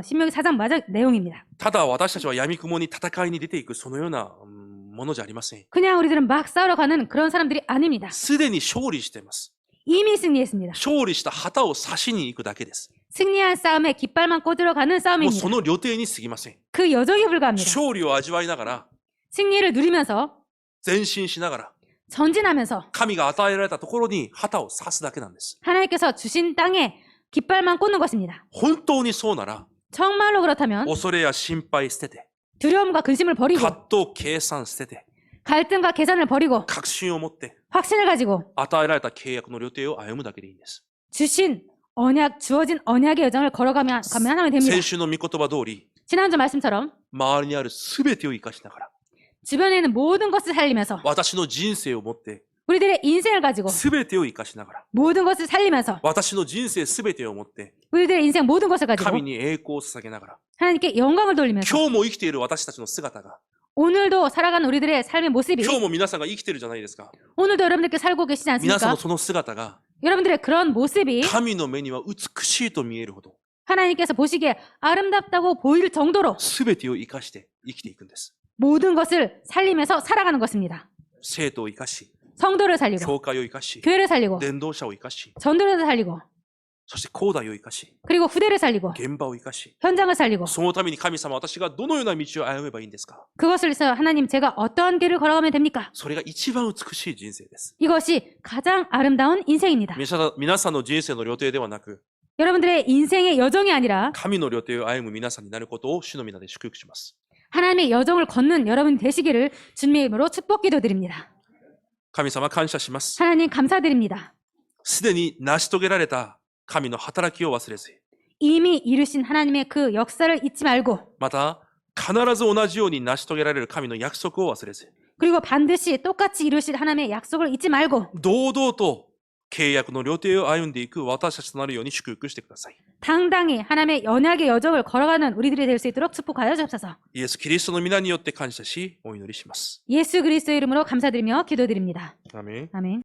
S2: 신명기 4장 마지막 내용입니다.
S1: ただ私たちは闇雲に戦いに出ていくそのようなものじゃありません。
S2: 그냥 우리들은 막 싸우러 가는 그런 사람들이 아닙니다.
S1: すでに勝利しています。
S2: 이미 승리했습니다.
S1: 勝利した旗を差しに行くだけです。
S2: 승리한 싸움에 깃발만 꽂으러 가는
S1: もう
S2: 싸움입니다.
S1: その旅程に過ぎません。
S2: 그 여정에 불과합니다.
S1: 勝利を味わいながら、
S2: 승리를 누리면서
S1: 前進しながら、
S2: 전진하면서
S1: 神が与えられたところに旗を差すだけなんです。
S2: 하나님께서 주신 땅에 깃발만 꽂는 것입니다.
S1: 本当にそうなら、
S2: 정말로 그렇다면
S1: 恐れや心配捨てて、
S2: 두려움과 근심을 버리고
S1: 葛藤計算捨てて、
S2: 갈등과 계산을 버리고
S1: 確信を持って、
S2: 확신을 가지고
S1: 与えられた契約の旅程を歩むだけでいいんです。
S2: 주어진 언약의 여정을 걸어가면 하면 됩니다.
S1: 先週の御言葉通り、
S2: 지난주 말씀처럼
S1: 周りにあるすべてを生かしながら、
S2: 주변에 있는 모든 것을 살리면서
S1: 私の人生を持って、
S2: 우리들의 인생을 가지고
S1: すべてを生かしながら、
S2: 모든 것을 살리면서
S1: 私の人生すべてを持って、
S2: 우리들의 인생 모든 것을 가지고
S1: 神に栄光を捧げながら、
S2: 하나님께 영광을 돌리면서
S1: 今日も生きている私たちの姿が、
S2: 오늘도 살아가는 우리들의 삶의 모습이
S1: 今日も皆さんが生きてるじゃないですか。
S2: 오늘도 여러분들께 살고 계시지
S1: 皆さん
S2: 않습니까?
S1: のその姿が、
S2: 여러분들의 그런 모습이
S1: 神の目には美しいと見えるほど、
S2: 하나님께서 보시기에 아름답다고 보일 정도로
S1: すべてを生かして生きていくんです。
S2: 모든 것을 살리면서 살아가는 것입니다.
S1: 生徒を生かし、
S2: 성도를 살리고
S1: 教会を生かし、
S2: 교회를 살리고
S1: 伝道者を生かし、
S2: 전도를 살리고
S1: そして後代を生かし、
S2: 그리고 후대를 살리고
S1: 現場を生かし、
S2: 현장을 살리고
S1: そのために神様、私がどのような道を歩めばいいんですか？
S2: 그것을 위해서 하나님 제가 어떠한 길을 걸어가면 됩니까?
S1: それが一番美しい人生です。
S2: 이것이 가장 아름다운 인생입니다.
S1: 皆さんの人生の旅程ではなく、
S2: 여러분들의 인생의 여정이 아니라
S1: 神の旅程を歩む皆さんになることを主の皆で祝福します。
S2: 하나님의 여정을 걷는 여러분 되시기를 주님의 이름으로 축복 기도드립니다.
S1: 神様感謝します。
S2: 하나님 감사드립니다.
S1: すでに成し遂げられた神の働きを忘れず、
S2: 이미 이루신 하나님의 그 역사를 잊지 말고
S1: また必ず同じように成し遂げられる神の約束を忘れず、
S2: 그리고 반드시 똑같이 이루실 하나님의 약속을 잊지 말고
S1: 堂々と契約の旅程を歩んでいく私たちとなるように祝福してください。
S2: 당당히 하나님의 언약의 여정을 걸어가는 우리들이 될 수 있도록 축복하여 주옵소서.
S1: イエス・キリストの皆によって感謝し、お祈りします。
S2: 예수 그리스도의 이름으로 감사드리며 기도드립니다.
S1: アメン。
S2: 아멘.